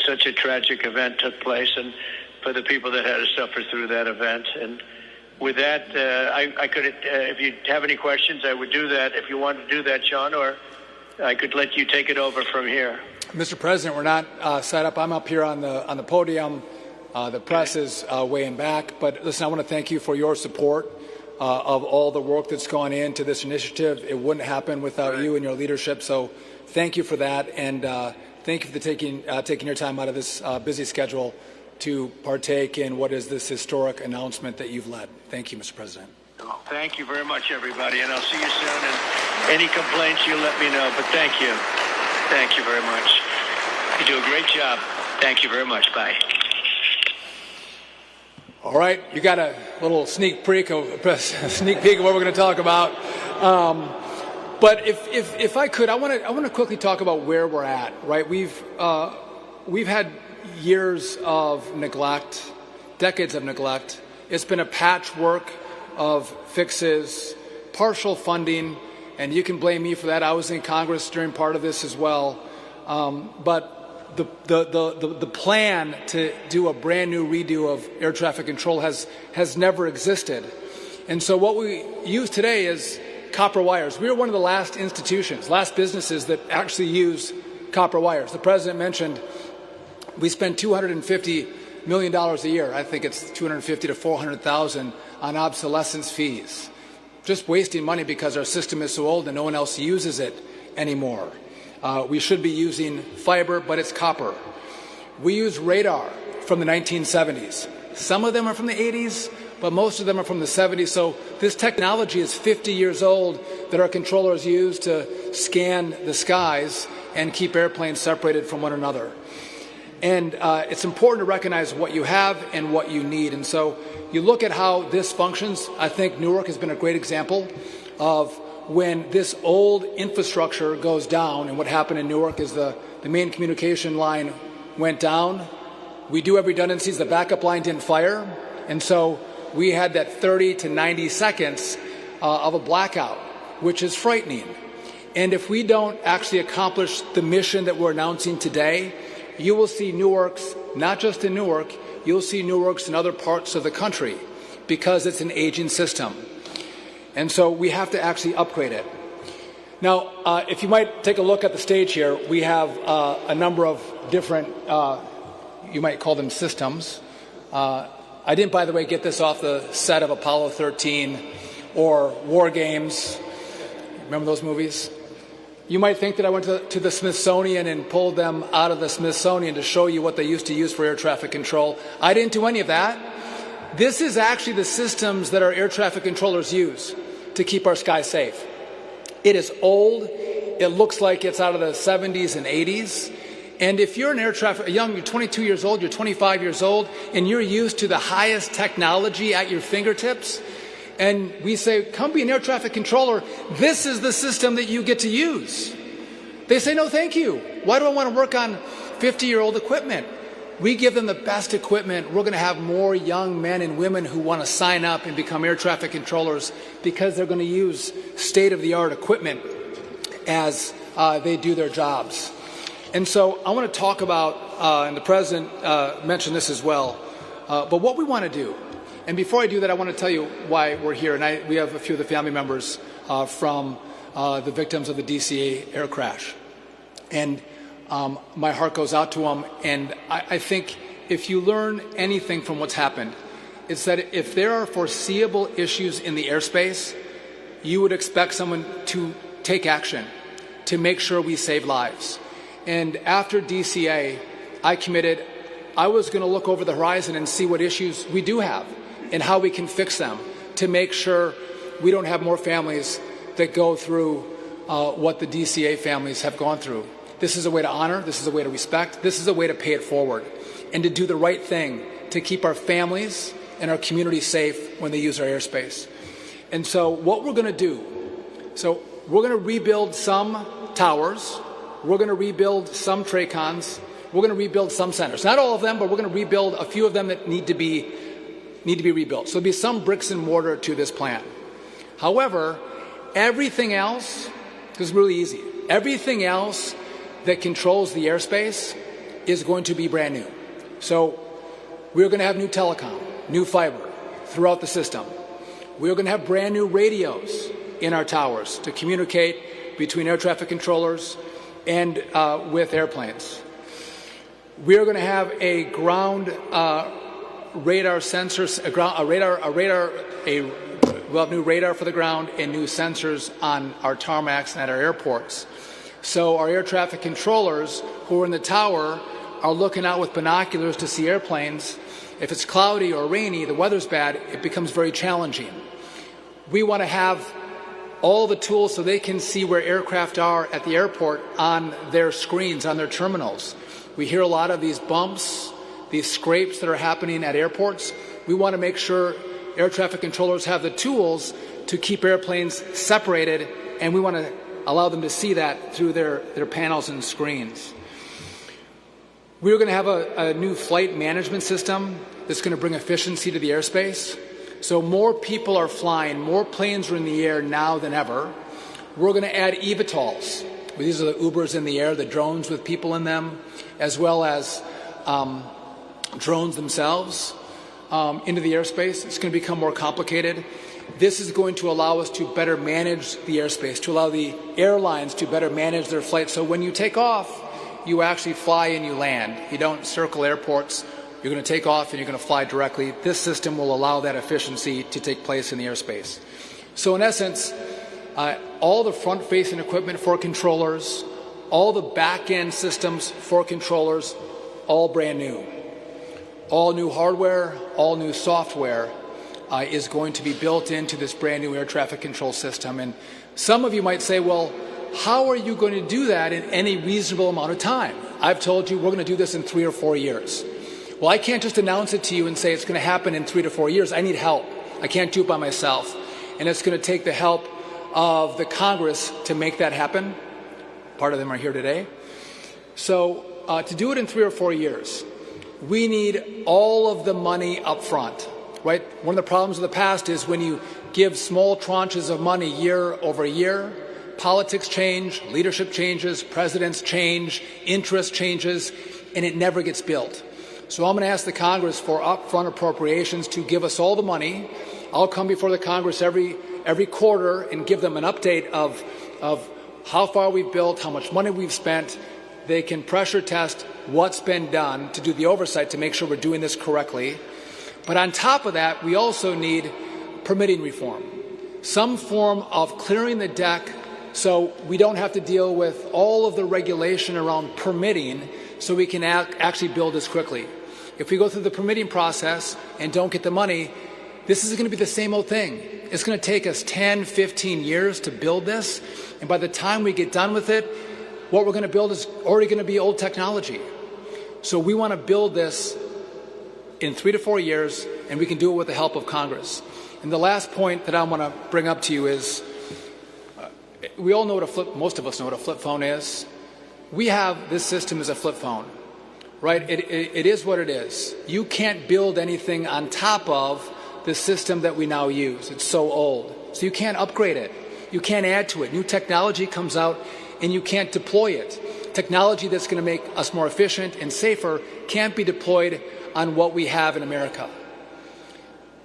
such a tragic event took place, and for the people that had to suffer through that event. And with that, I could, if you have any questions, I would do that. If you want to do that, Sean, or I could let you take it over from here. Mr. President, we're not set up. I'm up here on the podium. The press is way in back. But listen, I want to thank you for your support of all the work that's gone into this initiative. It wouldn't happen without you and your leadership. So thank you for that, and thank you for taking your time out of this busy schedule to partake in what is this historic announcement that you've led. Thank you, Mr. President. Thank you very much, everybody, and I'll see you soon. And any complaints, you let me know. But thank you. Thank you very much. You do a great job. Thank you very much. Bye. All right, you got a little sneak peek of what we're going to talk about. But if I could, I want to quickly talk about where we're at. Right, we've had years of neglect, decades of neglect. It's been a patchwork of fixes, partial funding, and you can blame me for that. I was in Congress during part of this as well. But the plan to do a brand new redo of air traffic control has never existed. And so what we use today is copper wires. We are one of the last businesses that actually use copper wires. The President mentioned we spend $250 million a year. I think it's $250,000 to $400,000 on obsolescence fees. Just wasting money because our system is so old and no one else uses it anymore. We should be using fiber, but it's copper. We use radar from the 1970s. Some of them are from the 80s, but most of them are from the 70s. So this technology is 50 years old that our controllers use to scan the skies and keep airplanes separated from one another. And it's important to recognize what you have and what you need. And so you look at how this functions. I think Newark has been a great example of when this old infrastructure goes down. And what happened in Newark is the main communication line went down. We do have redundancies. The backup line didn't fire. And so we had that 30 to 90 seconds of a blackout, which is frightening. And if we don't actually accomplish the mission that we're announcing today, you will see Newark's, not just in Newark, you'll see Newark's in other parts of the country because it's an aging system. And so we have to actually upgrade it. Now, if you might take a look at the stage here, we have a number of different, you might call them systems. I didn't, by the way, get this off the set of Apollo 13 or War Games. Remember those movies? You might think that I went to the Smithsonian and pulled them out of the Smithsonian to show you what they used to use for air traffic control. I didn't do any of that. This is actually the systems that our air traffic controllers use to keep our skies safe. It is old. It looks like it's out of the 70s and 80s. And if you're an air traffic, you're 22 years old, you're 25 years old, and you're used to the highest technology at your fingertips, and we say, come be an air traffic controller, this is the system that you get to use. They say, no, thank you. Why do I want to work on 50-year-old equipment? We give them the best equipment. We're going to have more young men and women who want to sign up and become air traffic controllers because they're going to use state-of-the-art equipment as they do their jobs. And so I want to talk about, and the President mentioned this as well, but what we want to do. And before I do that, I want to tell you why we're here. And we have a few of the family members from the victims of the DCA air crash. And my heart goes out to them. And I think if you learn anything from what's happened, it's that if there are foreseeable issues in the airspace, you would expect someone to take action to make sure we save lives. And after DCA, I committed, I was going to look over the horizon and see what issues we do have and how we can fix them to make sure we don't have more families that go through what the DCA families have gone through. This is a way to honor. This is a way to respect. This is a way to pay it forward and to do the right thing to keep our families and our community safe when they use our airspace. And so what we're going to do, so we're going to rebuild some towers. We're going to rebuild some TRACONs. We're going to rebuild some centers. Not all of them, but we're going to rebuild a few of them that need to be rebuilt. So there'll be some bricks and mortar to this plan. However, everything else is really easy. Everything else that controls the airspace is going to be brand new. So we're going to have new telecom, new fiber throughout the system. We're going to have brand new radios in our towers to communicate between air traffic controllers and with airplanes. We're going to have a ground radar sensors, we'll have new radar for the ground and new sensors on our tarmacs and at our airports. So our air traffic controllers who are in the tower are looking out with binoculars to see airplanes. If it's cloudy or rainy, the weather's bad, it becomes very challenging. We want to have all the tools so they can see where aircraft are at the airport on their screens, on their terminals. We hear a lot of these bumps, these scrapes that are happening at airports. We want to make sure air traffic controllers have the tools to keep airplanes separated, and we want to allow them to see that through their panels and screens. We're going to have a new flight management system that's going to bring efficiency to the airspace. So more people are flying, more planes are in the air now than ever. We're going to add eVTOLs. These are the Ubers in the air, the drones with people in them, as well as drones themselves into the airspace. It's going to become more complicated. This is going to allow us to better manage the airspace, to allow the airlines to better manage their flights. So when you take off, you actually fly and you land. You don't circle airports. You're going to take off and you're going to fly directly. This system will allow that efficiency to take place in the airspace. So in essence, all the front-facing equipment for controllers, all the back-end systems for controllers, all brand new. All new hardware, all new software is going to be built into this brand new air traffic control system. And some of you might say, well, how are you going to do that in any reasonable amount of time? I've told you we're going to do this in 3 or 4 years. Well, I can't just announce it to you and say it's going to happen in 3 to 4 years. I need help. I can't do it by myself. And it's going to take the help of the Congress to make that happen. Part of them are here today. So to do it in 3 or 4 years, we need all of the money up front, right? One of the problems of the past is when you give small tranches of money year over year, politics change, leadership changes, presidents change, interest changes, and it never gets built. So I'm going to ask the Congress for upfront appropriations to give us all the money. I'll come before the Congress every quarter and give them an update of how far we've built, how much money we've spent. They can pressure test what's been done to do the oversight to make sure we're doing this correctly. But on top of that, we also need permitting reform, some form of clearing the deck so we don't have to deal with all of the regulation around permitting so we can actually build this quickly. If we go through the permitting process and don't get the money, this is going to be the same old thing. It's going to take us 10, 15 years to build this, and by the time we get done with it, what we're going to build is already going to be old technology. So we want to build this in 3 to 4 years, and we can do it with the help of Congress. And the last point that I want to bring up to you is, we all know what most of us know what a flip phone is. We have this system as a flip phone, right? It is what it is. You can't build anything on top of the system that we now use. It's so old. So you can't upgrade it. You can't add to it. New technology comes out and you can't deploy it. Technology that's going to make us more efficient and safer can't be deployed on what we have in America.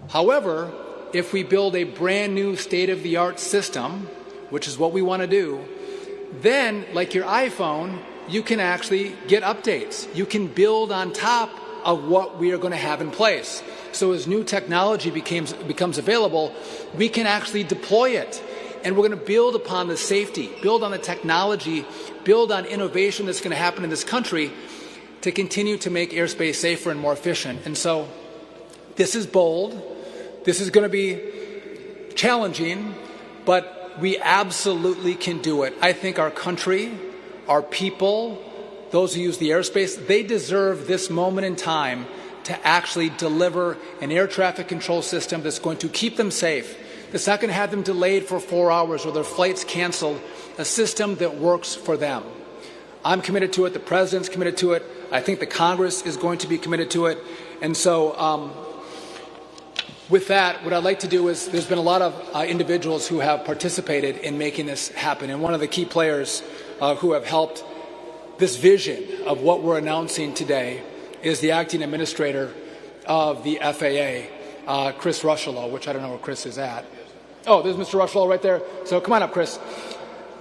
However, if we build a brand new state-of-the-art system, which is what we want to do, then, like your iPhone, you can actually get updates. You can build on top of what we are going to have in place. So as new technology becomes available, we can actually deploy it. And we're going to build upon the safety, build on the technology, build on innovation that's going to happen in this country to continue to make airspace safer and more efficient. And so this is bold. This is going to be challenging, but we absolutely can do it. I think our country, our people, those who use the airspace, they deserve this moment in time to actually deliver an air traffic control system that's going to keep them safe. That's not going to have them delayed for 4 hours or their flights canceled, a system that works for them. I'm committed to it. The President's committed to it. I think the Congress is going to be committed to it. And so with that, what I'd like to do is, there's been a lot of individuals who have participated in making this happen. And one of the key players who have helped this vision of what we're announcing today is the acting administrator of the FAA, Chris Rushalow, which I don't know where Chris is at. Oh, there's Mr. Rushalow right there. So come on up, Chris.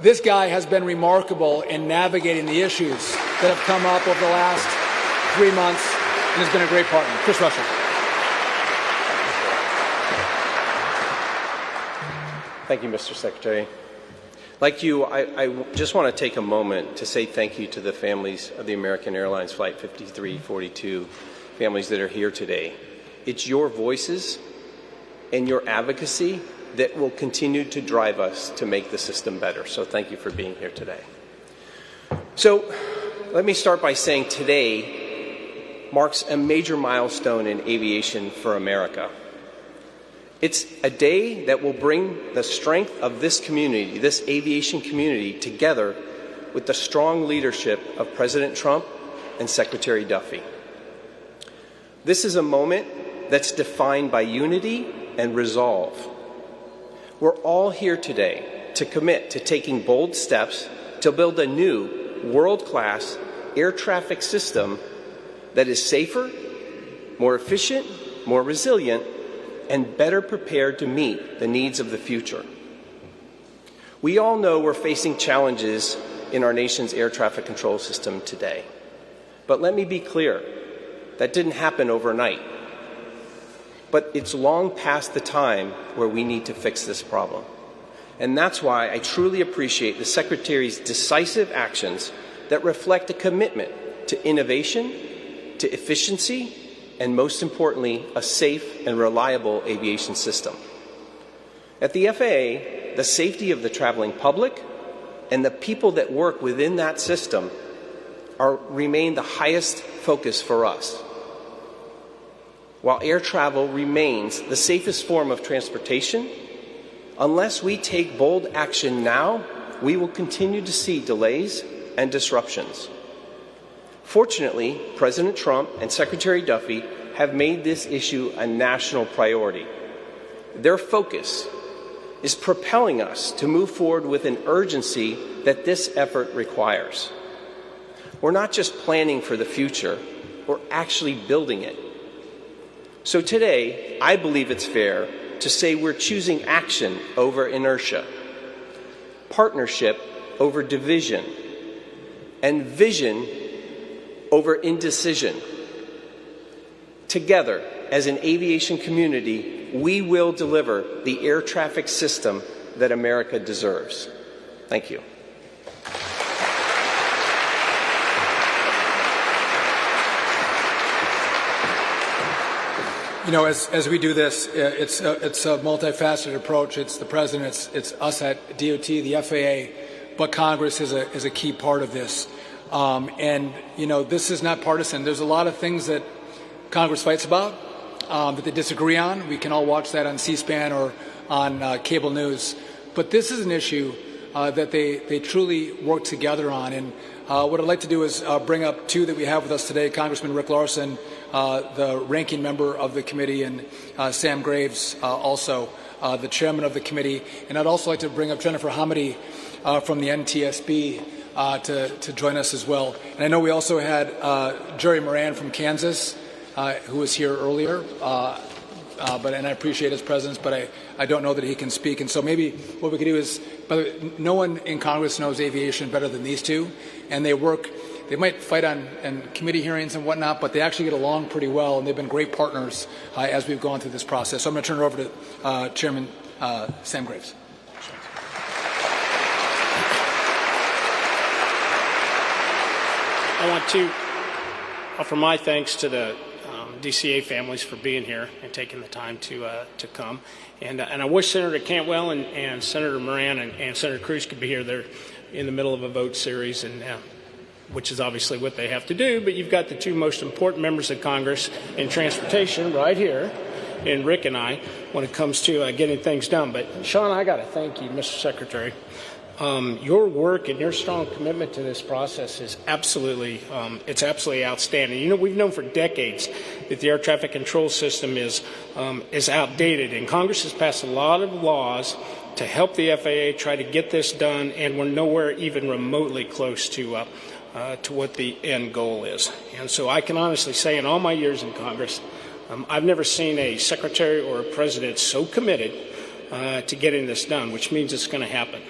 This guy has been remarkable in navigating the issues that have come up over the last 3 months and has been a great partner. Chris Rushalow. Thank you, Mr. Secretary. Like you, I just want to take a moment to say thank you to the families of the American Airlines Flight 5342 families that are here today. It's your voices and your advocacy that will continue to drive us to make the system better. So thank you for being here today. So let me start by saying today marks a major milestone in aviation for America. It's a day that will bring the strength of this community, this aviation community, together with the strong leadership of President Trump and Secretary Duffy. This is a moment that's defined by unity and resolve. We're all here today to commit to taking bold steps to build a new world-class air traffic system that is safer, more efficient, more resilient, and better prepared to meet the needs of the future. We all know we're facing challenges in our nation's air traffic control system today. But let me be clear, that didn't happen overnight. But it's long past the time where we need to fix this problem. And that's why I truly appreciate the Secretary's decisive actions that reflect a commitment to innovation, to efficiency, and most importantly, a safe and reliable aviation system. At the FAA, the safety of the traveling public and the people that work within that system remain the highest focus for us. While air travel remains the safest form of transportation, unless we take bold action now, we will continue to see delays and disruptions. Fortunately, President Trump and Secretary Duffy have made this issue a national priority. Their focus is propelling us to move forward with an urgency that this effort requires. We're not just planning for the future, we're actually building it. So today, I believe it's fair to say we're choosing action over inertia, partnership over division, and vision over indecision. Together, as an aviation community, we will deliver the air traffic system that America deserves. Thank you. You know, as we do this, it's a multifaceted approach. It's the President, it's us at DOT, the FAA, but Congress is a key part of this. And, you know, this is not partisan. There's a lot of things that Congress fights about that they disagree on. We can all watch that on C-SPAN or on cable news. But this is an issue that they truly work together on. And what I'd like to do is bring up two that we have with us today, Congressman Rick Larsen, the ranking member of the committee, and Sam Graves, also the chairman of the committee. And I'd also like to bring up Jennifer Hamady from the NTSB to join us as well. And I know we also had Jerry Moran from Kansas, who was here earlier, and I appreciate his presence, but I don't know that he can speak. And so maybe what we could do is, by the way, no one in Congress knows aviation better than these two, and they might fight on committee hearings and whatnot, but they actually get along pretty well, and they've been great partners as we've gone through this process. So I'm going to turn it over to Chairman Sam Graves. I want to offer my thanks to the DCA families for being here and taking the time to come. And I wish Senator Cantwell and Senator Moran and Senator Cruz could be here. They're in the middle of a vote series, and which is obviously what they have to do. But you've got the two most important members of Congress in transportation right here, and Rick and I, when it comes to getting things done. But Sean, I got to thank you, Mr. Secretary. Your work and your strong commitment to this process is absolutely outstanding. You know, we've known for decades that the air traffic control system is outdated, and Congress has passed a lot of laws to help the FAA try to get this done, and we're nowhere even remotely close to what the end goal is. And so I can honestly say, in all my years in Congress, I've never seen a secretary or a president so committed to getting this done, which means it's going to happen.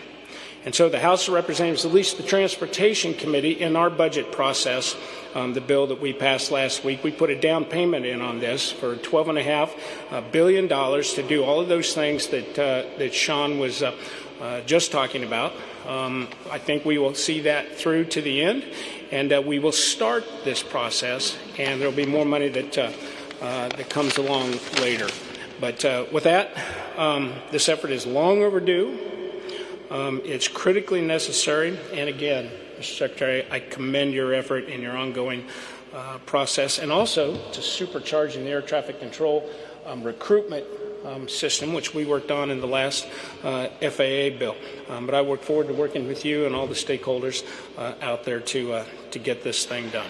And so the House of Representatives, at least the Transportation Committee, in our budget process, the bill that we passed last week, we put a down payment in on this for $12.5 billion to do all of those things that Sean was just talking about. I think we will see that through to the end, and we will start this process, and there will be more money that comes along later. But with that, this effort is long overdue. It's critically necessary, and again, Mr. Secretary, I commend your effort in your ongoing process, and also to supercharging the air traffic control recruitment system, which we worked on in the last FAA bill. But I look forward to working with you and all the stakeholders out there to get this thing done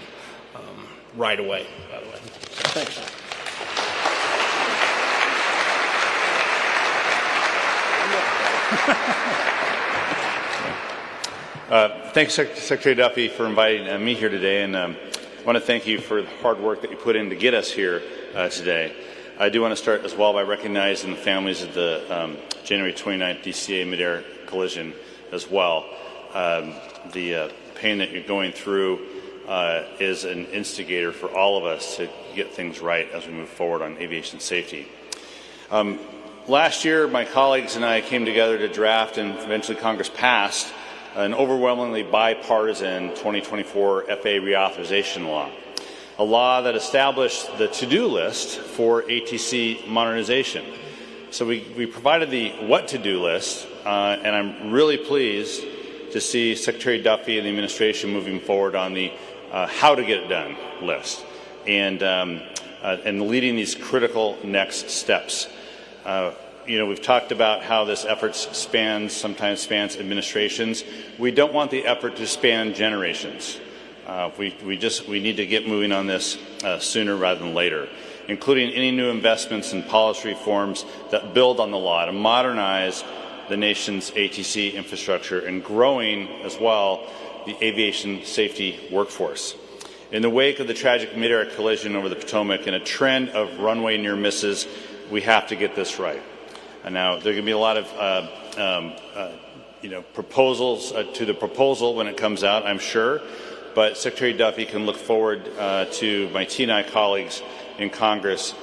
right away, by the way. So, thanks. Thank you, Secretary Duffy, for inviting me here today, and I want to thank you for the hard work that you put in to get us here today. I do want to start as well by recognizing the families of the January 29th DCA mid-air collision as well. The pain that you're going through is an instigator for all of us to get things right as we move forward on aviation safety. Last year, my colleagues and I came together to draft, and eventually Congress passed, an overwhelmingly bipartisan 2024 FAA reauthorization law, a law that established the to-do list for ATC modernization. So we provided the what-to-do list, and I'm really pleased to see Secretary Duffy and the administration moving forward on the how to get it done list and leading these critical next steps. You know, we've talked about how this effort sometimes spans administrations. We don't want the effort to span generations. We need to get moving on this sooner rather than later, including any new investments and policy reforms that build on the law to modernize the nation's ATC infrastructure and growing as well the aviation safety workforce. In the wake of the tragic mid-air collision over the Potomac and a trend of runway near misses, we have to get this right. And now there are going to be a lot of proposals to the proposal when it comes out, I'm sure, but Secretary Duffy can look forward to my T&I colleagues in Congress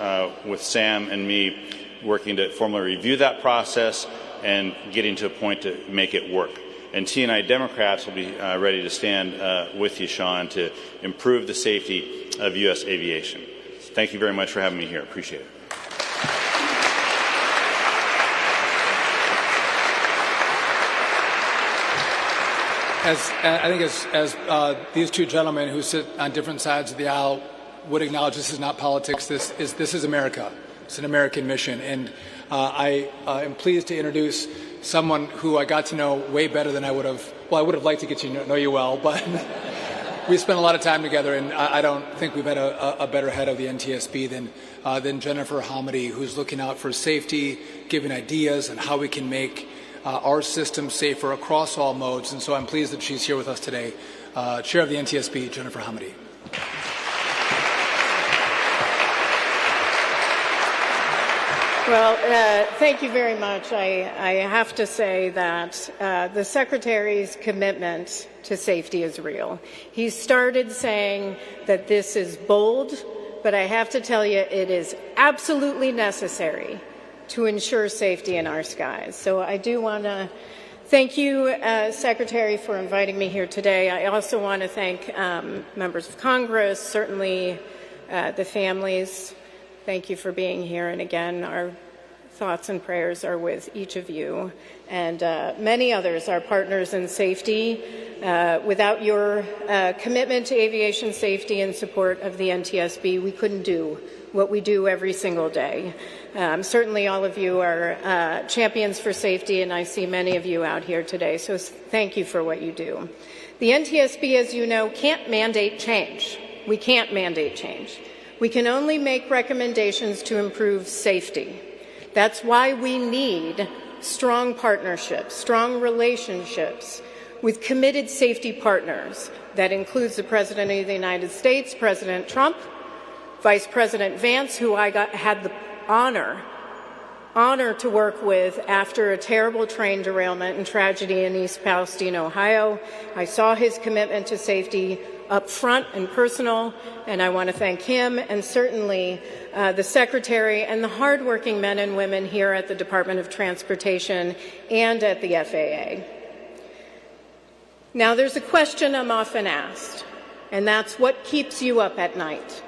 with Sam and me working to formally review that process and getting to a point to make it work. And T&I Democrats will be ready to stand with you, Sean, to improve the safety of U.S. aviation. Thank you very much for having me here. Appreciate it. As these two gentlemen who sit on different sides of the aisle would acknowledge, this is not politics. This is America. It's an American mission, and I am pleased to introduce someone who I got to know way better than I would have. Well, I would have liked to get to know you well, but we spent a lot of time together, and I don't think we've had a better head of the NTSB than Jennifer Hamady, who's looking out for safety, giving ideas on how we can make our system safer across all modes. And so I'm pleased that she's here with us today. Chair of the NTSB, Jennifer Hamady. Well, thank you very much. I have to say that the Secretary's commitment to safety is real. He started saying that this is bold, but I have to tell you it is absolutely necessary to ensure safety in our skies. So I do want to thank you, Secretary, for inviting me here today. I also want to thank members of Congress, certainly the families. Thank you for being here. And again, our thoughts and prayers are with each of you and many others, our partners in safety. Without your commitment to aviation safety and support of the NTSB, we couldn't do what we do every single day. Certainly all of you are champions for safety, and I see many of you out here today, so thank you for what you do. The NTSB, as you know, can't mandate change. We can't mandate change. We can only make recommendations to improve safety. That's why we need strong partnerships, strong relationships with committed safety partners. That includes the President of the United States, President Trump, Vice President Vance, who I had the honor to work with after a terrible train derailment and tragedy in East Palestine, Ohio. I saw his commitment to safety up front and personal, and I want to thank him and certainly the Secretary and the hardworking men and women here at the Department of Transportation and at the FAA. Now, there's a question I'm often asked, and that's what keeps you up at night?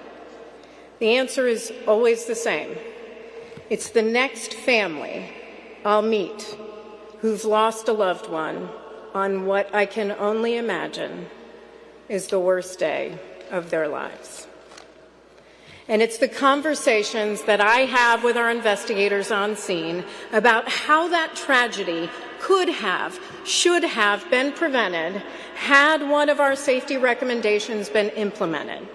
The answer is always the same. It's the next family I'll meet who's lost a loved one on what I can only imagine is the worst day of their lives. And it's the conversations that I have with our investigators on scene about how that tragedy could have, should have been prevented had one of our safety recommendations been implemented.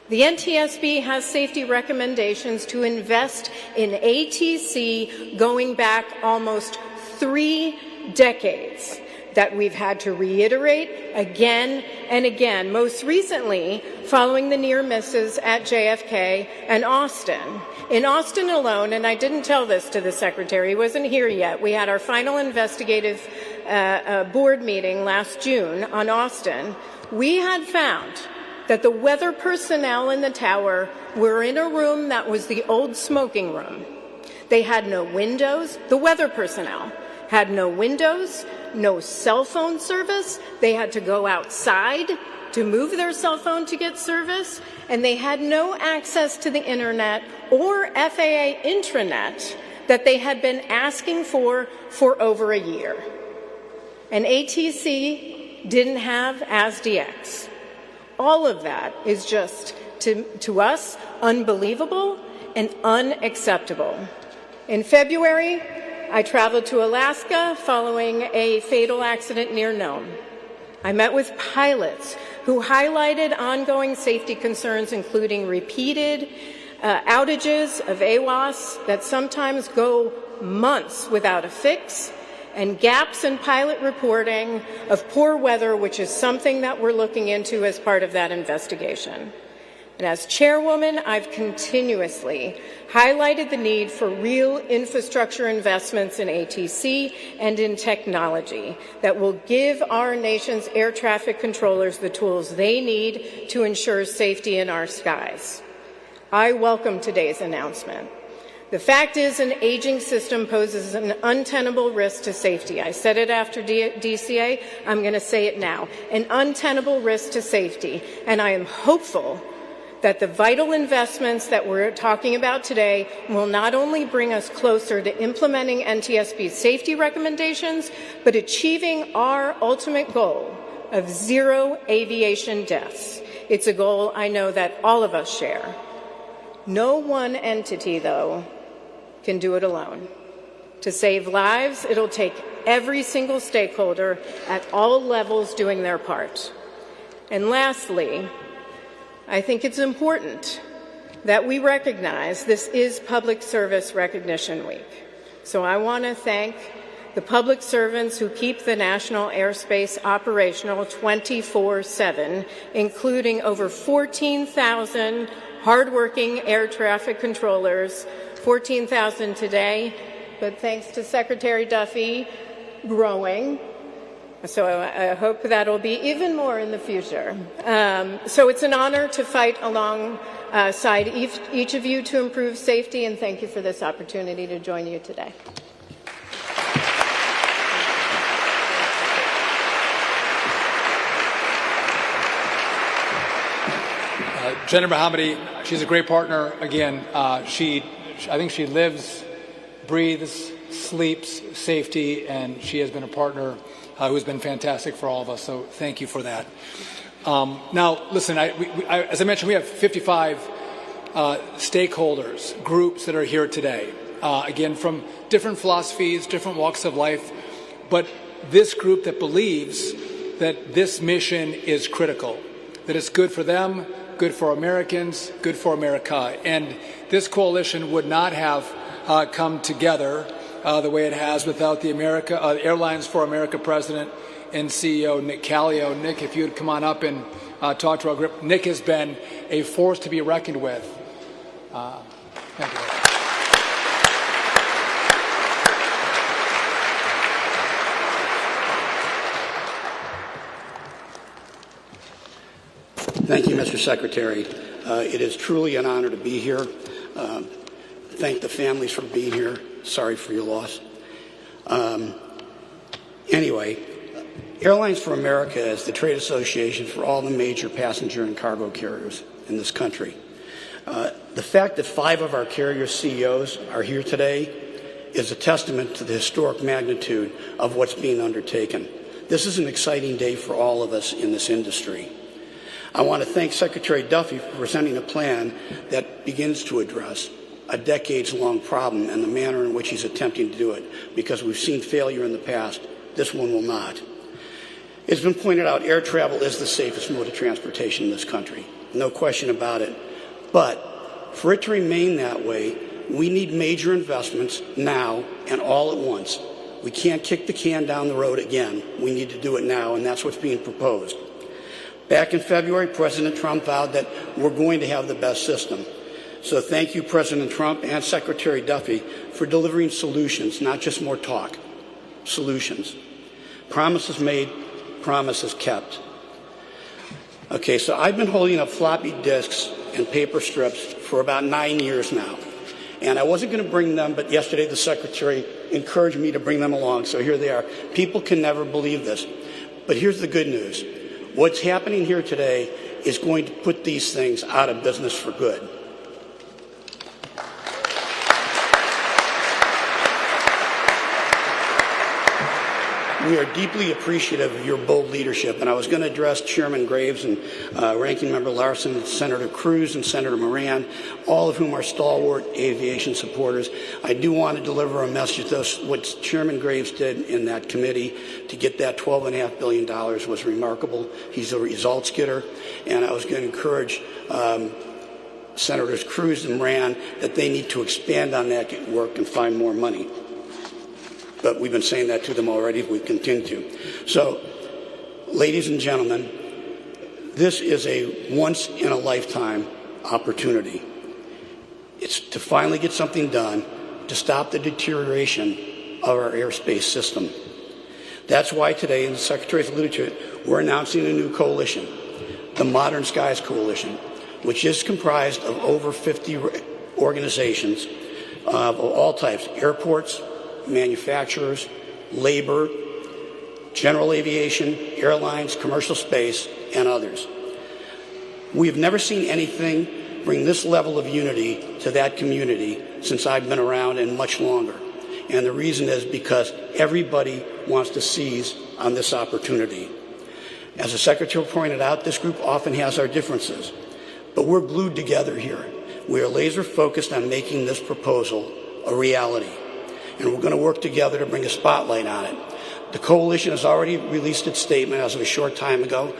The NTSB has safety recommendations to invest in ATC going back almost 3 decades that we've had to reiterate again and again, most recently following the near misses at JFK and Austin. In Austin alone, and I didn't tell this to the Secretary, he wasn't here yet, we had our final investigative board meeting last June on Austin. We had found that the weather personnel in the tower were in a room that was the old smoking room. They had no windows. The weather personnel had no windows, no cell phone service. They had to go outside to move their cell phone to get service, and they had no access to the internet or FAA intranet that they had been asking for over a year. And ATC didn't have ASDX. All of that is just, to us, unbelievable and unacceptable. In February, I traveled to Alaska following a fatal accident near Nome. I met with pilots who highlighted ongoing safety concerns, including repeated outages of AWOS that sometimes go months without a fix, and gaps in pilot reporting of poor weather, which is something that we're looking into as part of that investigation. And as chairwoman, I've continuously highlighted the need for real infrastructure investments in ATC and in technology that will give our nation's air traffic controllers the tools they need to ensure safety in our skies. I welcome today's announcement. The fact is, an aging system poses an untenable risk to safety. I said it after DCA. I'm going to say it now. An untenable risk to safety. And I am hopeful that the vital investments that we're talking about today will not only bring us closer to implementing NTSB's safety recommendations, but achieving our ultimate goal of zero aviation deaths. It's a goal I know that all of us share. No one entity, though, can do it alone. To save lives, it'll take every single stakeholder at all levels doing their part. And lastly, I think it's important that we recognize this is Public Service Recognition Week. So I want to thank the public servants who keep the national airspace operational 24/7, including over 14,000 hardworking air traffic controllers, 14,000 today, but thanks to Secretary Duffy, growing. So I hope that'll be even more in the future. So it's an honor to fight alongside each of you to improve safety, and thank you for this opportunity to join you today. Jennifer Mohammadi, she's a great partner. Again, I think she lives, breathes, sleeps safety, and she has been a partner who's been fantastic for all of us. So thank you for that. Now, listen, as I mentioned, we have 55 stakeholders, groups that are here today. Again, from different philosophies, different walks of life, but this group that believes that this mission is critical, that it's good for them, good for Americans, good for America. And this coalition would not have come together the way it has without the Airlines for America President and CEO Nick Callio. Nick, if you would come on up and talk to our group. Nick has been a force to be reckoned with. Thank you. Thank you, Mr. Secretary. It is truly an honor to be here. Thank the families for being here. Sorry for your loss. Anyway, Airlines for America is the trade association for all the major passenger and cargo carriers in this country. The fact that 5 of our carrier CEOs are here today is a testament to the historic magnitude of what's being undertaken. This is an exciting day for all of us in this industry. I want to thank Secretary Duffy for presenting a plan that begins to address a decades-long problem and the manner in which he's attempting to do it, because we've seen failure in the past. This one will not. It's been pointed out air travel is the safest mode of transportation in this country. No question about it. But for it to remain that way, we need major investments now and all at once. We can't kick the can down the road again. We need to do it now, and that's what's being proposed. Back in February, President Trump vowed that we're going to have the best system. So thank you, President Trump and Secretary Duffy, for delivering solutions, not just more talk. Solutions. Promises made, promises kept. Okay, so I've been holding up floppy disks and paper strips for about 9 years now. And I wasn't going to bring them, but yesterday the Secretary encouraged me to bring them along, so here they are. People can never believe this. But here's the good news. What's happening here today is going to put these things out of business for good. We are deeply appreciative of your bold leadership, and I was going to address Chairman Graves and Ranking Member Larson, Senator Cruz, and Senator Moran, all of whom are stalwart aviation supporters. I do want to deliver a message to what Chairman Graves did in that committee to get that $12.5 billion was remarkable. He's a results getter, and I was going to encourage Senators Cruz and Moran that they need to expand on that work and find more money. But we've been saying that to them already. We continue to. So, ladies and gentlemen, this is a once-in-a-lifetime opportunity. It's to finally get something done to stop the deterioration of our airspace system. That's why today, and the Secretary's alluded to it, we're announcing a new coalition, the Modern Skies Coalition, which is comprised of over 50 organizations of all types: airports, manufacturers, labor, general aviation, airlines, commercial space, and others. We've never seen anything bring this level of unity to that community since I've been around, and much longer. And the reason is because everybody wants to seize on this opportunity. As the Secretary pointed out, this group often has our differences, but we're glued together here. We are laser focused on making this proposal a reality, and we're going to work together to bring a spotlight on it. The coalition has already released its statement as of a short time ago.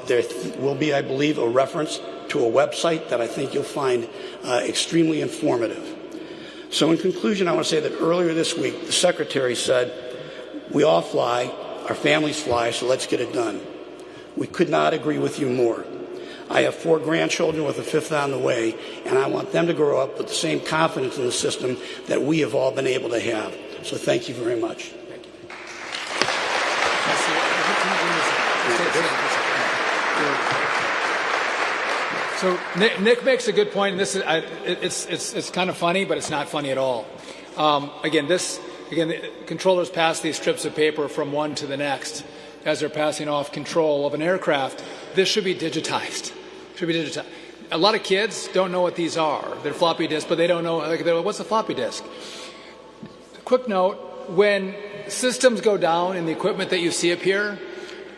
There will be, I believe, a reference to a website that I think you'll find extremely informative. So in conclusion, I want to say that earlier this week, the Secretary said, we all fly, our families fly, so let's get it done. We could not agree with you more. I have 4 grandchildren with a 5th on the way, and I want them to grow up with the same confidence in the system that we have all been able to have. So thank you very much. So Nick makes a good point, and this is it's kind of funny, but it's not funny at all. The controllers pass these strips of paper from one to the next as they're passing off control of an aircraft. This should be digitized. A lot of kids don't know what these are. They're floppy disks, but they don't know, what's a floppy disk? Quick note, when systems go down in the equipment that you see up here,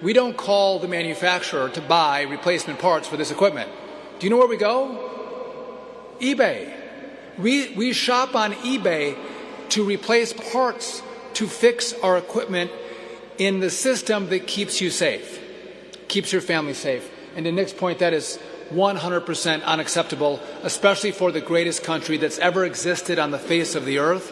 we don't call the manufacturer to buy replacement parts for this equipment. Do you know where we go? eBay. We shop on eBay to replace parts to fix our equipment in the system that keeps you safe, keeps your family safe. And to Nick's point, that is 100% unacceptable, especially for the greatest country that's ever existed on the face of the earth.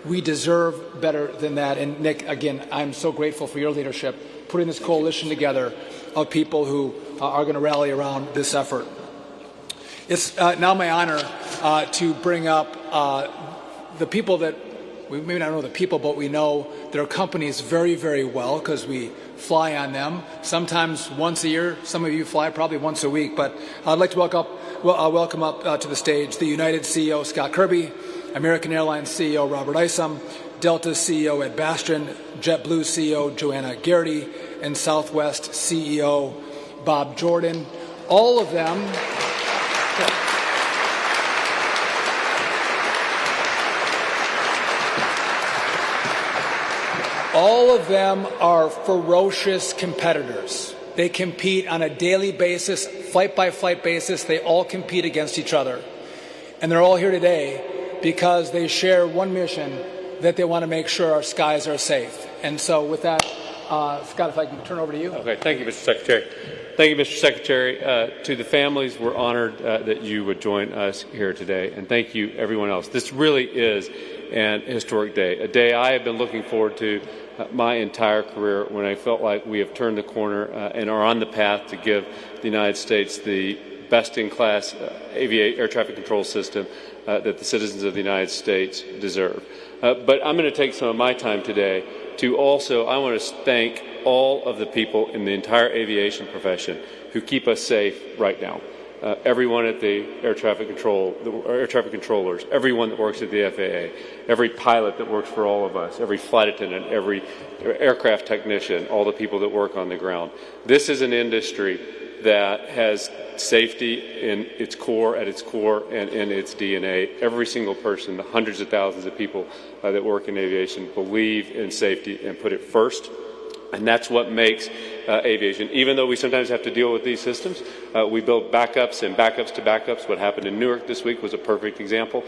We deserve better than that. And Nick, again, I'm so grateful for your leadership, putting this coalition together of people who are going to rally around this effort. It's now my honor to bring up the people that we may not know the people, but we know their companies very, very well because we fly on them, sometimes once a year. Some of you fly probably once a week. But I'd like to welcome up to the stage the United CEO, Scott Kirby, American Airlines CEO, Robert Isom, Delta CEO, Ed Bastian, JetBlue CEO, Joanna Garrity, and Southwest CEO, Bob Jordan. All of them... All of them are ferocious competitors. They compete on a daily basis, flight-by-flight basis. They all compete against each other. And they're all here today because they share one mission, that they want to make sure our skies are safe. And so with that, Scott, if I can turn over to you. Okay, thank you, Mr. Secretary. Thank you, Mr. Secretary. To the families, we're honored that you would join us here today. And thank you, everyone else. This really is an historic day, a day I have been looking forward to my entire career, when I felt like we have turned the corner and are on the path to give the United States the best-in-class air traffic control system that the citizens of the United States deserve. But I'm going to take some of my time today to also, I want to thank all of the people in the entire aviation profession who keep us safe right now. Everyone at the air traffic controllers, everyone that works at the FAA, every pilot that works for all of us, every flight attendant, every aircraft technician, all the people that work on the ground. This is an industry that has safety in its core, at its core, and in its DNA. Every single person, the hundreds of thousands of people that work in aviation, believe in safety and put it first. And that's what makes aviation. Even though we sometimes have to deal with these systems, we build backups and backups to backups. What happened in Newark this week was a perfect example.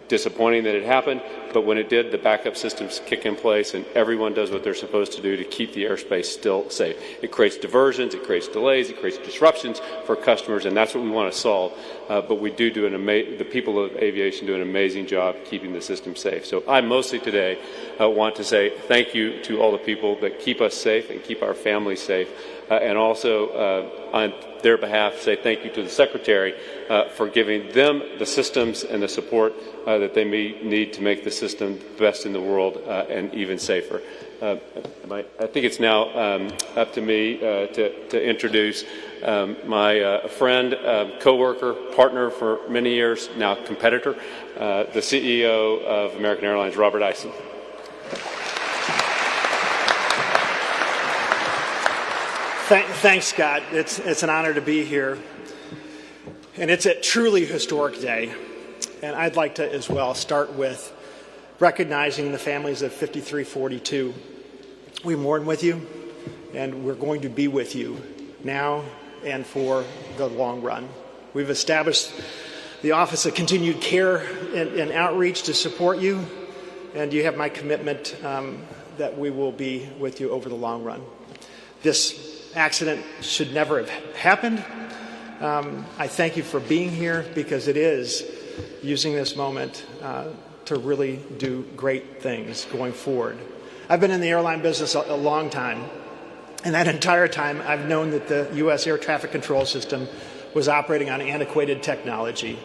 Disappointing that it happened, but when it did, the backup systems kick in place and everyone does what they're supposed to do to keep the airspace still safe. It creates diversions, it creates delays, it creates disruptions for customers, and that's what we want to solve. But we do the people of aviation do an amazing job keeping the system safe. So I mostly today want to say thank you to all the people that keep us safe and keep our families safe, and also on their behalf say thank you to the Secretary for giving them the systems and the support that they may need to make the system best in the world and even safer. I think it's now up to me to introduce my friend, co-worker, partner for many years, now competitor, the CEO of American Airlines, Robert Isom. Thanks, Scott. It's an honor to be here. And it's a truly historic day. And I'd like to, as well, start with recognizing the families of 5342. We mourn with you, and we're going to be with you now and for the long run. We've established the Office of Continued Care and Outreach to support you, and you have my commitment that we will be with you over the long run. This accident should never have happened. I thank you for being here because it is using this moment to really do great things going forward. I've been in the airline business a long time, and that entire time I've known that the U.S. air traffic control system was operating on antiquated technology.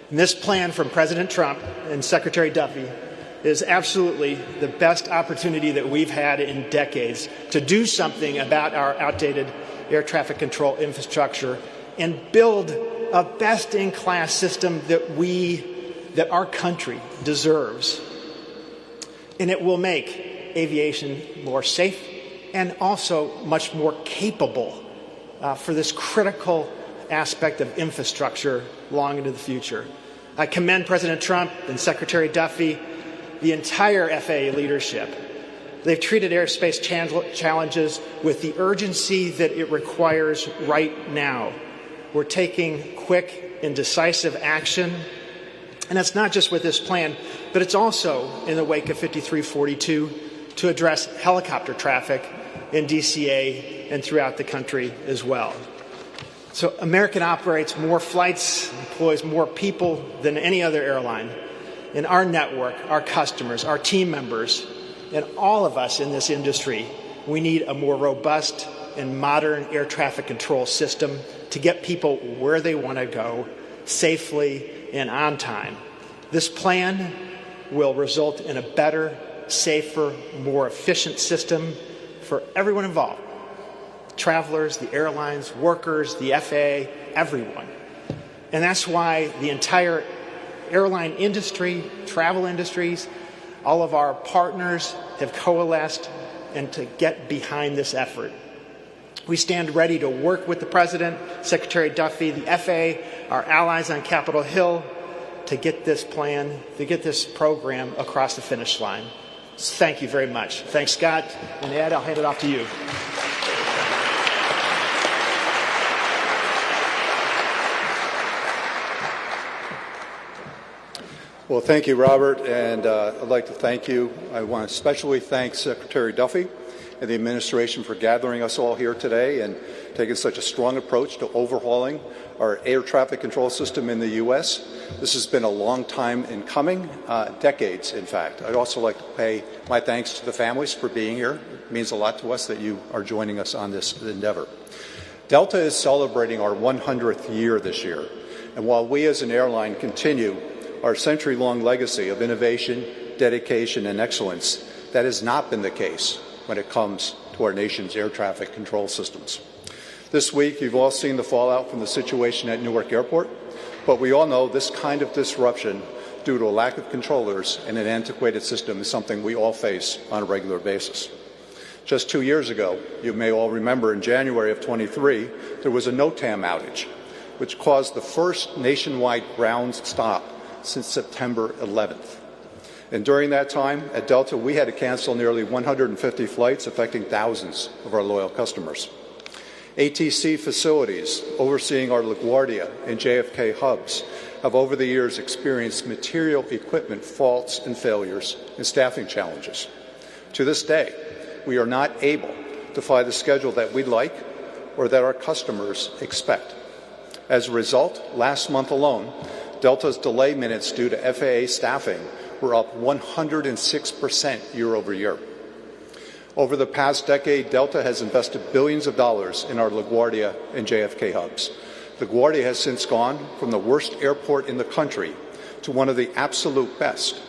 And this plan from President Trump and Secretary Duffy is absolutely the best opportunity that we've had in decades to do something about our outdated air traffic control infrastructure and build a best-in-class system that our country deserves. And it will make aviation more safe and also much more capable for this critical aspect of infrastructure long into the future. I commend President Trump and Secretary Duffy, the entire FAA leadership. They've treated airspace challenges with the urgency that it requires right now. We're taking quick and decisive action, and that's not just with this plan, but it's also in the wake of 5342 to address helicopter traffic in DCA and throughout the country as well. So American operates more flights, employs more people than any other airline. And our network, our customers, our team members, and all of us in this industry, we need a more robust and modern air traffic control system to get people where they want to go safely and on time. This plan will result in a better, safer, more efficient system for everyone involved. Travelers, the airlines, workers, the FAA, everyone. And that's why the entire airline industry, travel industries, all of our partners have coalesced and to get behind this effort. We stand ready to work with the President, Secretary Duffy, the FAA, our allies on Capitol Hill to get this plan, to get this program across the finish line. So thank you very much. Thanks, Scott. And Ed, I'll hand it off to you. Well, thank you, Robert, and I'd like to thank you. I want to especially thank Secretary Duffy and the administration for gathering us all here today and taking such a strong approach to overhauling our air traffic control system in the U.S. This has been a long time in coming, decades, in fact. I'd also like to pay my thanks to the families for being here. It means a lot to us that you are joining us on this endeavor. Delta is celebrating our 100th year this year, and while we as an airline continue our century-long legacy of innovation, dedication, and excellence, that has not been the case when it comes to our nation's air traffic control systems. This week, you've all seen the fallout from the situation at Newark Airport, but we all know this kind of disruption due to a lack of controllers and an antiquated system is something we all face on a regular basis. Just 2 years ago, you may all remember in January of 23, there was a NOTAM outage, which caused the first nationwide ground stop since September 11th. And during that time, at Delta, we had to cancel nearly 150 flights, affecting thousands of our loyal customers. ATC facilities overseeing our LaGuardia and JFK hubs have over the years experienced material equipment faults and failures and staffing challenges. To this day, we are not able to fly the schedule that we'd like or that our customers expect. As a result, last month alone, Delta's delay minutes due to FAA staffing were up 106% year over year. Over the past decade, Delta has invested billions of dollars in our LaGuardia and JFK hubs. LaGuardia has since gone from the worst airport in the country to one of the absolute best.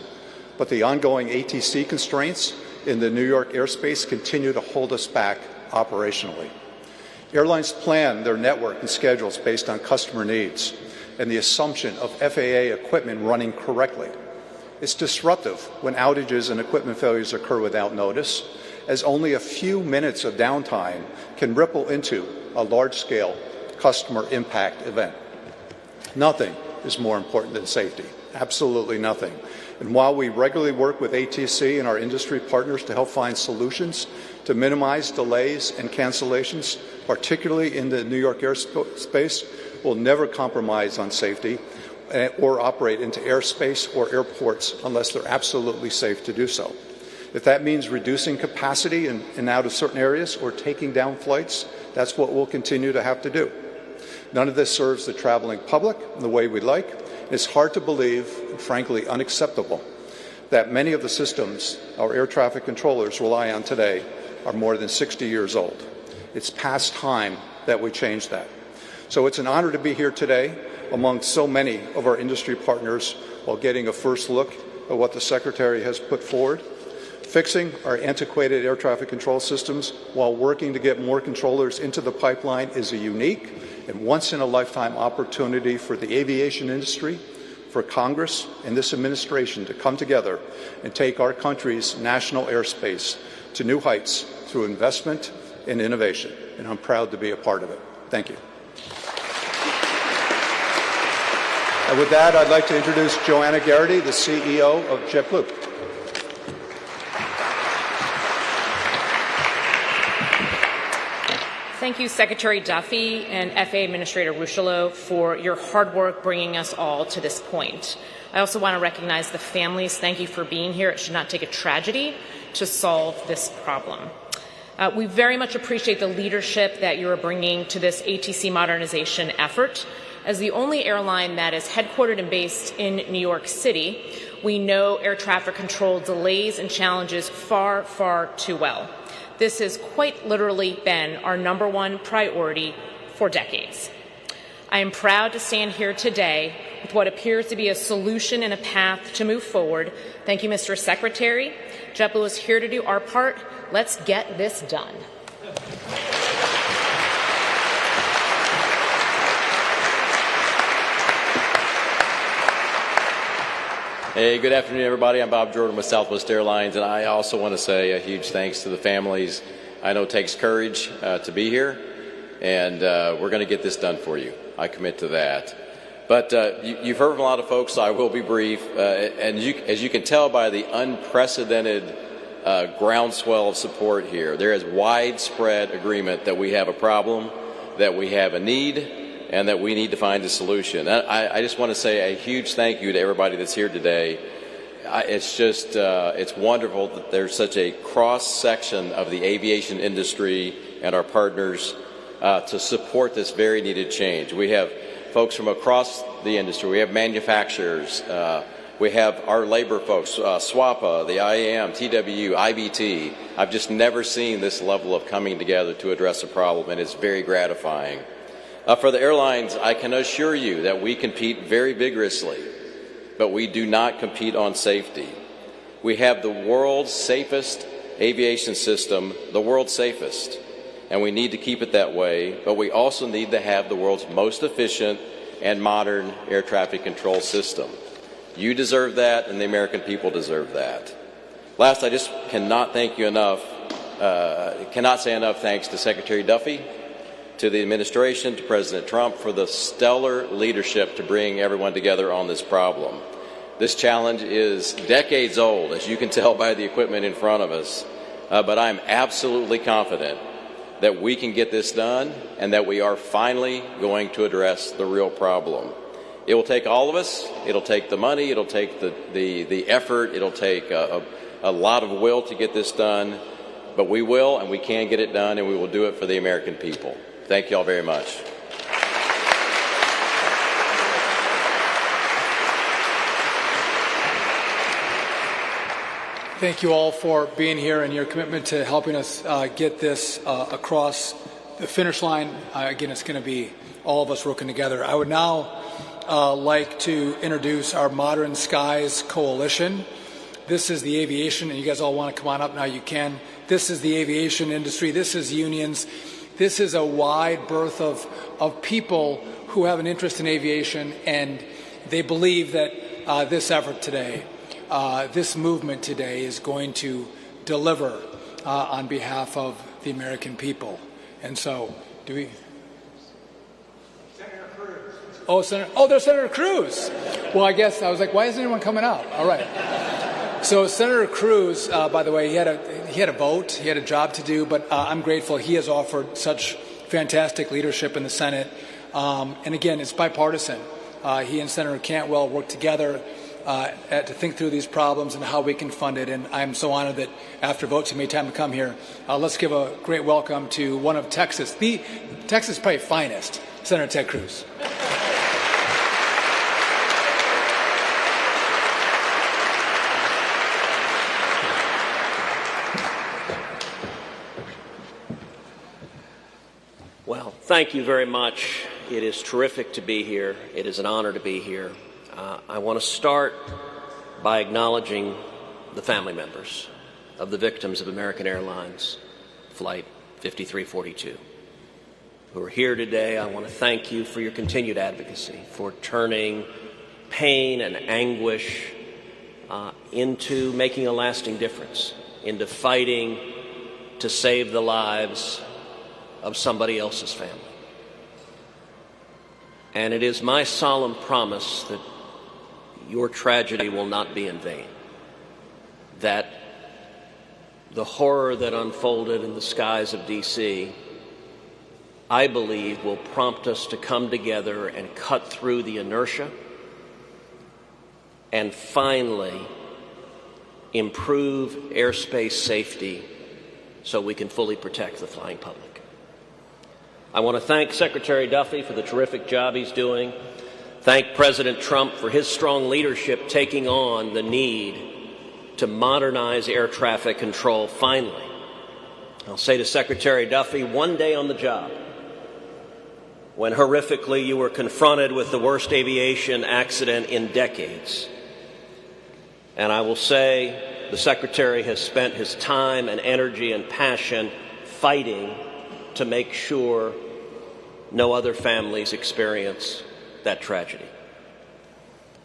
But the ongoing ATC constraints in the New York airspace continue to hold us back operationally. Airlines plan their network and schedules based on customer needs and the assumption of FAA equipment running correctly. It's disruptive when outages and equipment failures occur without notice, as only a few minutes of downtime can ripple into a large-scale customer impact event. Nothing is more important than safety, absolutely nothing. And while we regularly work with ATC and our industry partners to help find solutions to minimize delays and cancellations, particularly in the New York airspace, we'll never compromise on safety or operate into airspace or airports unless they're absolutely safe to do so. If that means reducing capacity in and out of certain areas or taking down flights, that's what we'll continue to have to do. None of this serves the traveling public in the way we'd like. It's hard to believe, and frankly unacceptable, that many of the systems our air traffic controllers rely on today are more than 60 years old. It's past time that we change that. So it's an honor to be here today among so many of our industry partners while getting a first look at what the Secretary has put forward. Fixing our antiquated air traffic control systems while working to get more controllers into the pipeline is a unique and once-in-a-lifetime opportunity for the aviation industry, for Congress, and this administration to come together and take our country's national airspace to new heights through investment and innovation. And I'm proud to be a part of it. Thank you. And with that, I'd like to introduce Joanna Garrity, the CEO of JetBlue. Thank you, Secretary Duffy and FAA Administrator Ruccolo, for your hard work bringing us all to this point. I also want to recognize the families. Thank you for being here. It should not take a tragedy to solve this problem. We very much appreciate the leadership that you are bringing to this ATC modernization effort. As the only airline that is headquartered and based in New York City, we know air traffic control delays and challenges far, far too well. This has quite literally been our #1 priority for decades. I am proud to stand here today with what appears to be a solution and a path to move forward. Thank you, Mr. Secretary. JetBlue is here to do our part. Let's get this done. Hey, good afternoon, everybody. I'm Bob Jordan with Southwest Airlines, and I also want to say a huge thanks to the families. I know it takes courage to be here, and we're going to get this done for you. I commit to that. But you've heard from a lot of folks, so I will be brief. And as you can tell by the unprecedented groundswell of support here, there is widespread agreement that we have a problem, that we have a need, and that we need to find a solution. I just want to say a huge thank you to everybody that's here today. It's wonderful that there's such a cross-section of the aviation industry and our partners to support this very needed change. We have folks from across the industry. We have manufacturers. We have our labor folks, SWAPA, the IAM, TWU, IBT. I've just never seen this level of coming together to address a problem, and it's very gratifying. For the airlines, I can assure you that we compete very vigorously, but we do not compete on safety. We have the world's safest aviation system, the world's safest, and we need to keep it that way, but we also need to have the world's most efficient and modern air traffic control system. You deserve that, and the American people deserve that. Last, I just cannot thank you enough Cannot say enough thanks to Secretary Duffy, to the administration, to President Trump for the stellar leadership to bring everyone together on this problem. This challenge is decades old, as you can tell by the equipment in front of us, but I'm absolutely confident that we can get this done and that we are finally going to address the real problem. It will take all of us. It'll take the money. It'll take the effort. It'll take a lot of will to get this done, but we will and we can get it done, and we will do it for the American people. Thank you all very much. Thank you all for being here and your commitment to helping us get this across the finish line. Again, it's going to be all of us working together. I would now like to introduce our Modern Skies Coalition. This is the aviation, and you guys all want to come on up now, you can. This is the aviation industry. This is unions. This is a wide berth of people who have an interest in aviation, and they believe that this effort today, this movement today is going to deliver on behalf of the American people. And so, do we? Senator Cruz. There's Senator Cruz. Well, I guess I was like, why isn't anyone coming up? All right. So Senator Cruz, by the way, he had a vote, he had a job to do, but I'm grateful he has offered such fantastic leadership in the Senate. And again, it's bipartisan. He and Senator Cantwell worked together to think through these problems and how we can fund it. And I'm so honored that after votes, he made time to come here. Let's give a great welcome to one of Texas, the Texas probably finest, Senator Ted Cruz. Well, thank you very much. It is terrific to be here. It is an honor to be here. I want to start by acknowledging the family members of the victims of American Airlines Flight 5342 who are here today. I want to thank you for your continued advocacy, for turning pain and anguish into making a lasting difference, into fighting to save the lives of somebody else's family. And it is my solemn promise that your tragedy will not be in vain, that the horror that unfolded in the skies of D.C., I believe, will prompt us to come together and cut through the inertia and finally improve airspace safety so we can fully protect the flying public. I want to thank Secretary Duffy for the terrific job he's doing. Thank President Trump for his strong leadership taking on the need to modernize air traffic control finally. I'll say to Secretary Duffy, one day on the job, when horrifically you were confronted with the worst aviation accident in decades. And I will say the Secretary has spent his time and energy and passion fighting to make sure no other families experience that tragedy.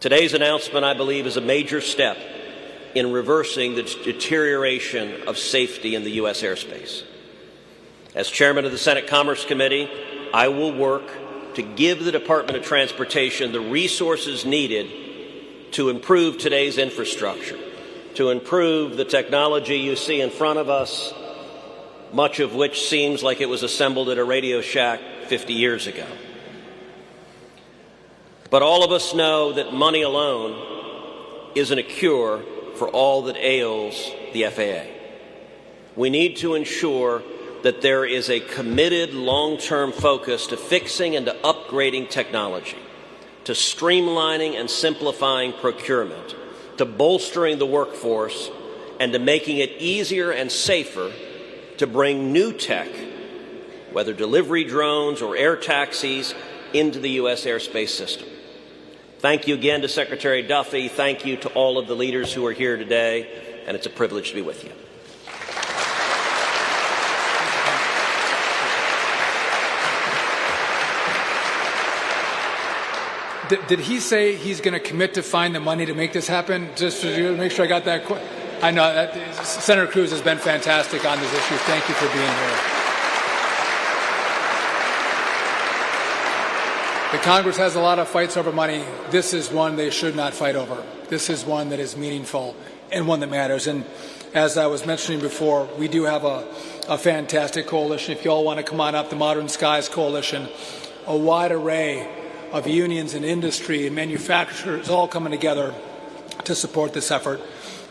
Today's announcement, I believe, is a major step in reversing the deterioration of safety in the U.S. airspace. As chairman of the Senate Commerce Committee, I will work to give the Department of Transportation the resources needed to improve today's infrastructure, to improve the technology you see in front of us, much of which seems like it was assembled at a Radio Shack 50 years ago. But all of us know that money alone isn't a cure for all that ails the FAA. We need to ensure that there is a committed long-term focus to fixing and to upgrading technology, to streamlining and simplifying procurement, to bolstering the workforce, and to making it easier and safer to bring new tech, whether delivery drones or air taxis, into the U.S. airspace system. Thank you again to Secretary Duffy. Thank you to all of the leaders who are here today, and it's a privilege to be with you. Did he say he's going to commit to find the money to make this happen? Just to make sure I got that. I know that Senator Cruz has been fantastic on this issue. Thank you for being here. The Congress has a lot of fights over money. This is one they should not fight over. This is one that is meaningful and one that matters. And as I was mentioning before, we do have a fantastic coalition. If you all want to come on up, the Modern Skies Coalition, a wide array of unions and industry and manufacturers all coming together to support this effort.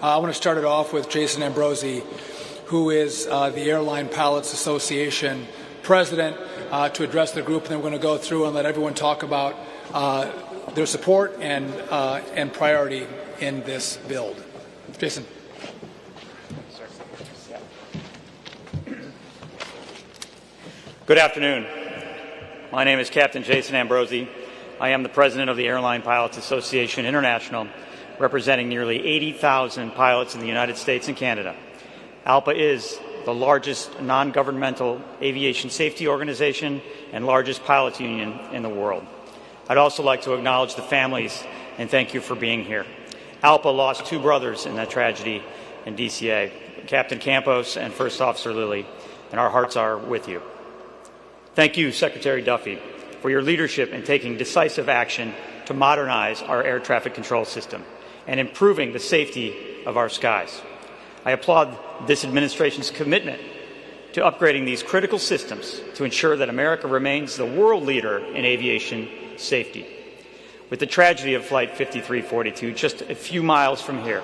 I want to start it off with Jason Ambrosi, who is the Airline Pilots Association president, to address the group, and then we're going to go through and let everyone talk about their support and priority in this build. Jason. Good afternoon. My name is Captain Jason Ambrosi. I am the president of the Airline Pilots Association International, representing nearly 80,000 pilots in the United States and Canada. ALPA is the largest non-governmental aviation safety organization and largest pilots union in the world. I'd also like to acknowledge the families and thank you for being here. ALPA lost two brothers in that tragedy in DCA, Captain Campos and First Officer Lilly, and our hearts are with you. Thank you, Secretary Duffy, for your leadership in taking decisive action to modernize our air traffic control system and improving the safety of our skies. I applaud this administration's commitment to upgrading these critical systems to ensure that America remains the world leader in aviation safety. With the tragedy of Flight 5342 just a few miles from here,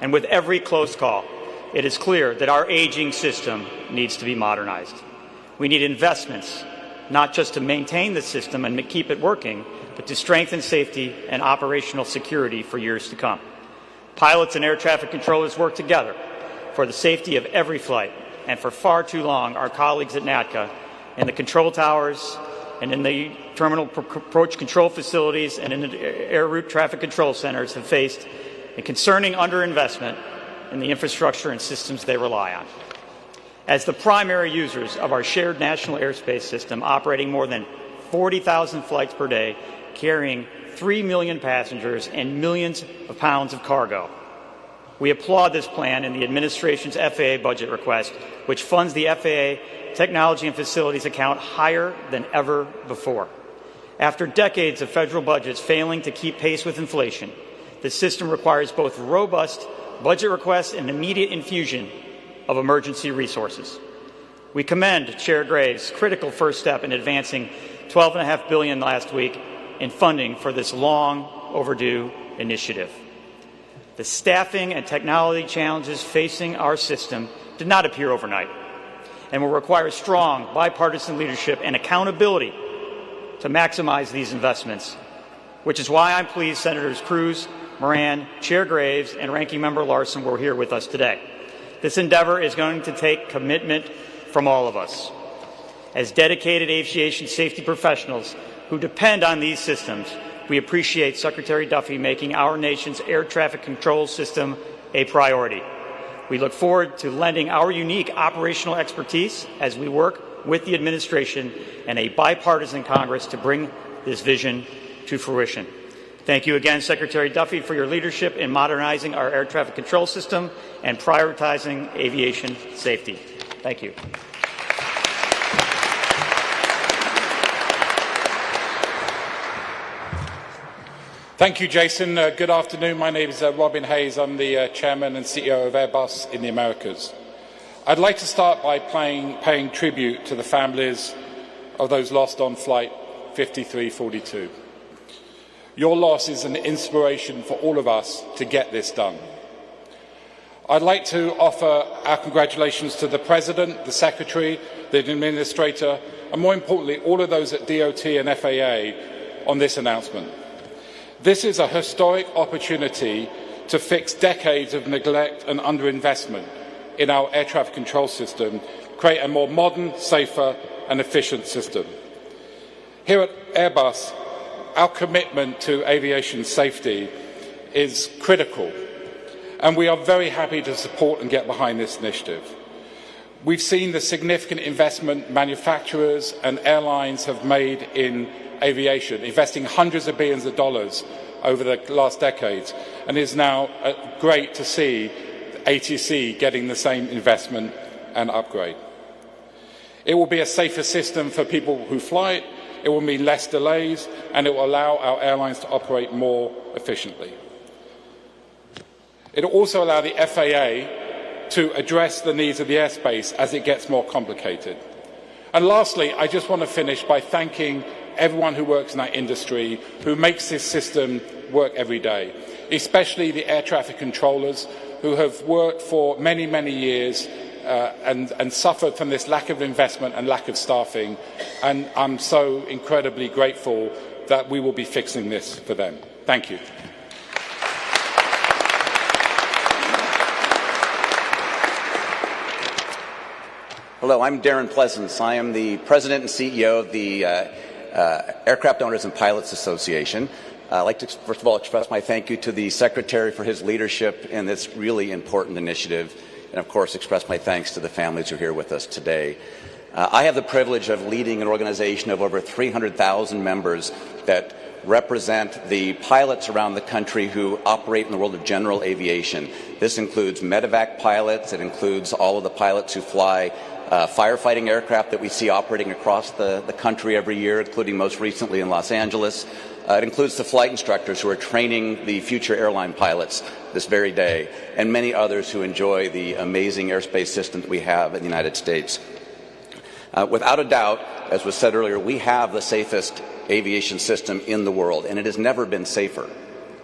and with every close call, it is clear that our aging system needs to be modernized. We need investments, not just to maintain the system and keep it working, but to strengthen safety and operational security for years to come. Pilots and air traffic controllers work together for the safety of every flight, and for far too long, our colleagues at NATCA in the control towers and in the terminal approach control facilities and in the air route traffic control centers have faced a concerning underinvestment in the infrastructure and systems they rely on. As the primary users of our shared national airspace system, operating more than 40,000 flights per day, carrying 3 million passengers and millions of pounds of cargo, we applaud this plan and the administration's FAA budget request, which funds the FAA Technology and Facilities account higher than ever before. After decades of federal budgets failing to keep pace with inflation, the system requires both robust budget requests and immediate infusion of emergency resources. We commend Chair Graves' critical first step in advancing $12.5 billion last week in funding for this long overdue initiative. The staffing and technology challenges facing our system did not appear overnight and will require strong bipartisan leadership and accountability to maximize these investments, which is why I'm pleased Senators Cruz, Moran, Chair Graves, and Ranking Member Larson were here with us today. This endeavor is going to take commitment from all of us. As dedicated aviation safety professionals who depend on these systems, we appreciate Secretary Duffy making our nation's air traffic control system a priority. We look forward to lending our unique operational expertise as we work with the administration and a bipartisan Congress to bring this vision to fruition. Thank you again, Secretary Duffy, for your leadership in modernizing our air traffic control system and prioritizing aviation safety. Thank you. Thank you, Jason. Good afternoon. My name is Robin Hayes. I'm the Chairman and CEO of Airbus in the Americas. I'd like to start by paying tribute to the families of those lost on Flight 5342. Your loss is an inspiration for all of us to get this done. I'd like to offer our congratulations to the President, the Secretary, the Administrator, and more importantly, all of those at DOT and FAA on this announcement. This is a historic opportunity to fix decades of neglect and underinvestment in our air traffic control system, create a more modern, safer, and efficient system. Here at Airbus, our commitment to aviation safety is critical, and we are very happy to support and get behind this initiative. We've seen the significant investment manufacturers and airlines have made in aviation, investing hundreds of billions of dollars over the last decades, and it is now great to see ATC getting the same investment and upgrade. It will be a safer system for people who fly it, it will mean less delays, and it will allow our airlines to operate more efficiently. It will also allow the FAA to address the needs of the airspace as it gets more complicated. And lastly, I just want to finish by thanking everyone who works in that industry, who makes this system work every day, especially the air traffic controllers who have worked for many, many years and suffered from this lack of investment and lack of staffing. And I'm so incredibly grateful that we will be fixing this for them. Thank you. Hello, I'm Darren Pleasance. I am the President and CEO of the Aircraft Owners and Pilots Association. I'd like to, first of all, express my thank you to the Secretary for his leadership in this really important initiative, and of course express my thanks to the families who are here with us today. I have the privilege of leading an organization of over 300,000 members that represent the pilots around the country who operate in the world of general aviation. This includes medevac pilots, it includes all of the pilots who fly firefighting aircraft that we see operating across the country every year, including most recently in Los Angeles. It includes the flight instructors who are training the future airline pilots this very day, and many others who enjoy the amazing airspace system that we have in the United States. Without a doubt, as was said earlier, we have the safest aviation system in the world, and it has never been safer.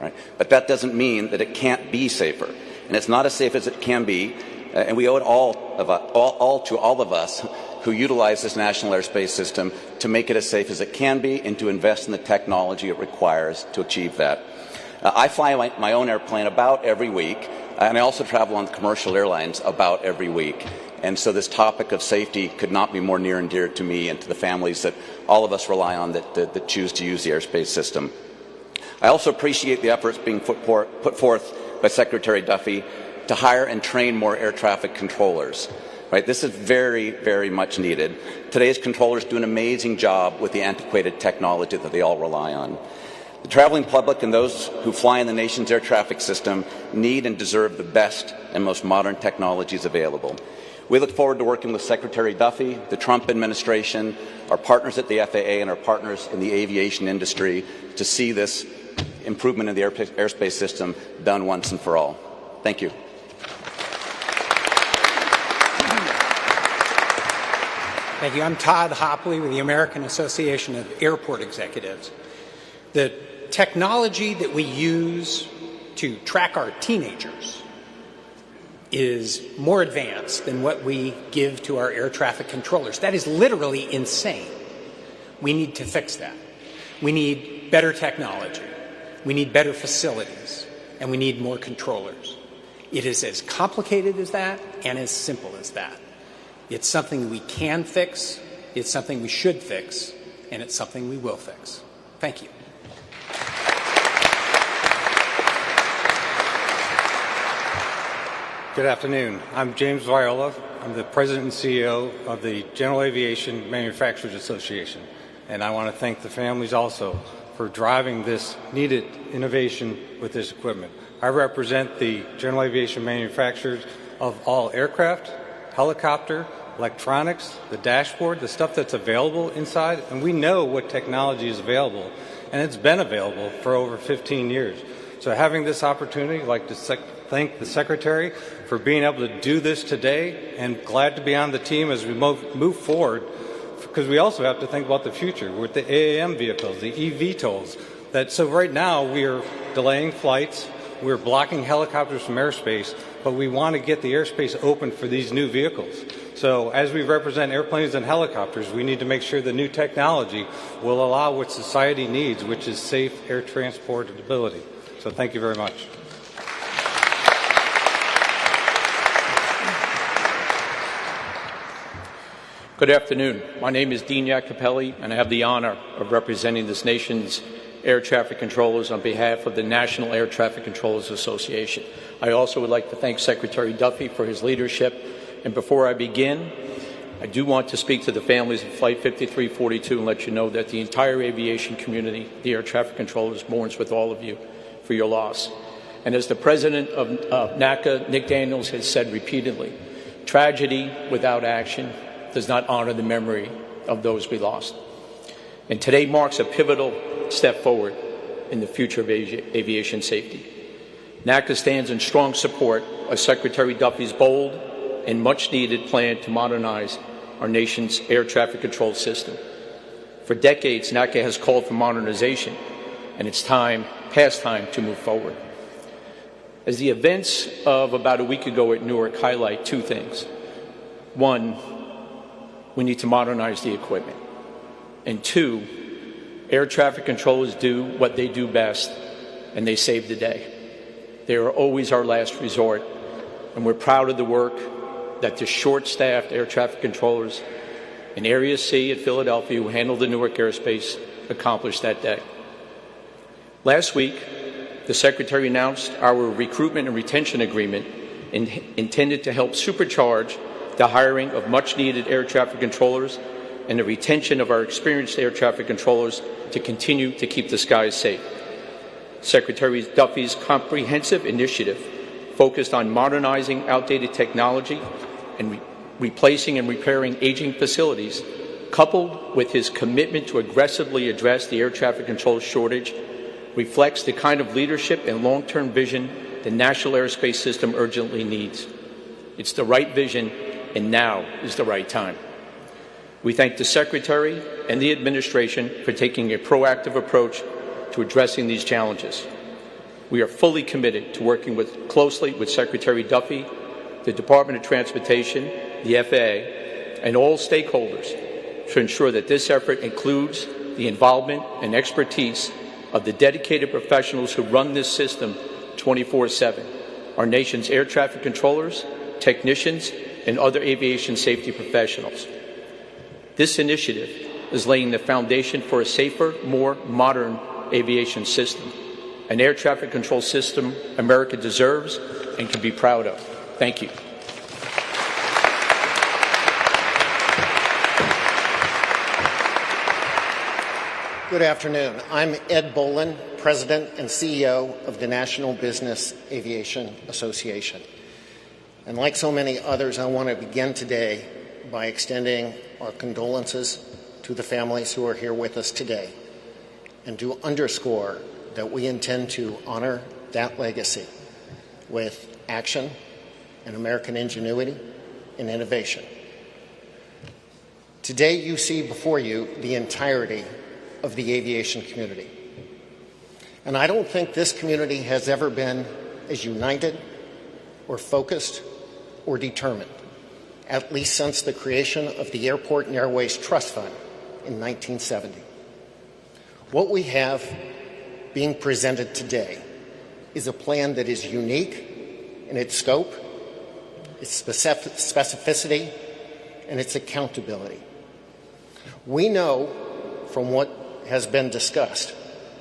Right? But that doesn't mean that it can't be safer, and it's not as safe as it can be. And we owe it all to all of us who utilize this national airspace system to make it as safe as it can be and to invest in the technology it requires to achieve that. I fly my own airplane about every week, and I also travel on commercial airlines about every week. And so this topic of safety could not be more near and dear to me and to the families that all of us rely on that choose to use the airspace system. I also appreciate the efforts being put forth by Secretary Duffy to hire and train more air traffic controllers. Right? This is very, very much needed. Today's controllers do an amazing job with the antiquated technology that they all rely on. The traveling public and those who fly in the nation's air traffic system need and deserve the best and most modern technologies available. We look forward to working with Secretary Duffy, the Trump administration, our partners at the FAA, and our partners in the aviation industry to see this improvement in the airspace system done once and for all. Thank you. Thank you. I'm Todd Hopley with the American Association of Airport Executives. The technology that we use to track our teenagers is more advanced than what we give to our air traffic controllers. That is literally insane. We need to fix that. We need better technology. We need better facilities. And we need more controllers. It is as complicated as that and as simple as that. It's something we can fix, it's something we should fix, and it's something we will fix. Thank you. Good afternoon. I'm James Viola. I'm the President and CEO of the General Aviation Manufacturers Association, and I want to thank the families also for driving this needed innovation with this equipment. I represent the general aviation manufacturers of all aircraft, helicopter, electronics, the dashboard, the stuff that's available inside, and we know what technology is available, and it's been available for over 15 years. So having this opportunity, I'd like to thank the Secretary for being able to do this today, and glad to be on the team as we move forward, because we also have to think about the future with the AAM vehicles, the eVTOLs. So right now we are delaying flights, we're blocking helicopters from airspace, but we want to get the airspace open for these new vehicles. So as we represent airplanes and helicopters, we need to make sure the new technology will allow what society needs, which is safe air transportability. So thank you very much. Good afternoon. My name is Dean Iacopelli, and I have the honor of representing this nation's air traffic controllers on behalf of the National Air Traffic Controllers Association. I also would like to thank Secretary Duffy for his leadership. And before I begin, I do want to speak to the families of Flight 5342 and let you know that the entire aviation community, the air traffic controllers, mourns with all of you for your loss. And as the president of NACA, Nick Daniels, has said repeatedly, tragedy without action does not honor the memory of those we lost. And today marks a pivotal step forward in the future of aviation safety. NACA stands in strong support of Secretary Duffy's bold and much-needed plan to modernize our nation's air traffic control system. For decades, NACA has called for modernization, and it's past time to move forward. As the events of about a week ago at Newark highlight two things. One, we need to modernize the equipment. And two, air traffic controllers do what they do best, and they save the day. They are always our last resort, and we're proud of the work that the short-staffed air traffic controllers in Area C at Philadelphia, who handled the Newark airspace, accomplished that day. Last week, the Secretary announced our recruitment and retention agreement intended to help supercharge the hiring of much-needed air traffic controllers and the retention of our experienced air traffic controllers to continue to keep the skies safe. Secretary Duffy's comprehensive initiative focused on modernizing outdated technology and replacing and repairing aging facilities, coupled with his commitment to aggressively address the air traffic control shortage, reflects the kind of leadership and long-term vision the national airspace system urgently needs. It's the right vision, and now is the right time. We thank the Secretary and the administration for taking a proactive approach to addressing these challenges. We are fully committed to working closely with Secretary Duffy, the Department of Transportation, the FAA, and all stakeholders to ensure that this effort includes the involvement and expertise of the dedicated professionals who run this system 24/7, our nation's air traffic controllers, technicians, and other aviation safety professionals. This initiative is laying the foundation for a safer, more modern aviation system, an air traffic control system America deserves and can be proud of. Thank you. Good afternoon. I'm Ed Bolin, President and CEO of the National Business Aviation Association. And like so many others, I want to begin today by extending our condolences to the families who are here with us today, and to underscore that we intend to honor that legacy with action and American ingenuity and innovation. Today you see before you the entirety of the aviation community. And I don't think this community has ever been as united or focused or determined, at least since the creation of the Airport and Airways Trust Fund in 1970. What we have being presented today is a plan that is unique in its scope, its specificity, and its accountability. We know from what has been discussed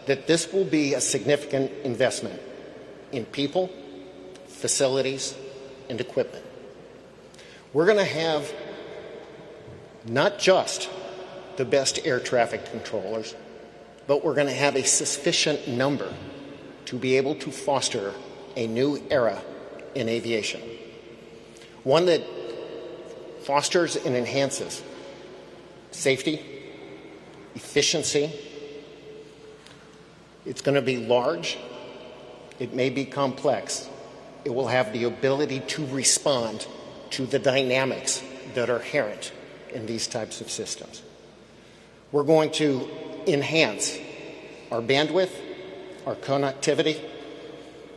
that this will be a significant investment in people, facilities, and equipment. We're going to have not just the best air traffic controllers, but we're going to have a sufficient number to be able to foster a new era in aviation, one that fosters and enhances safety, efficiency. It's going to be large. It may be complex. It will have the ability to respond to the dynamics that are inherent in these types of systems. We're going to enhance our bandwidth, our connectivity.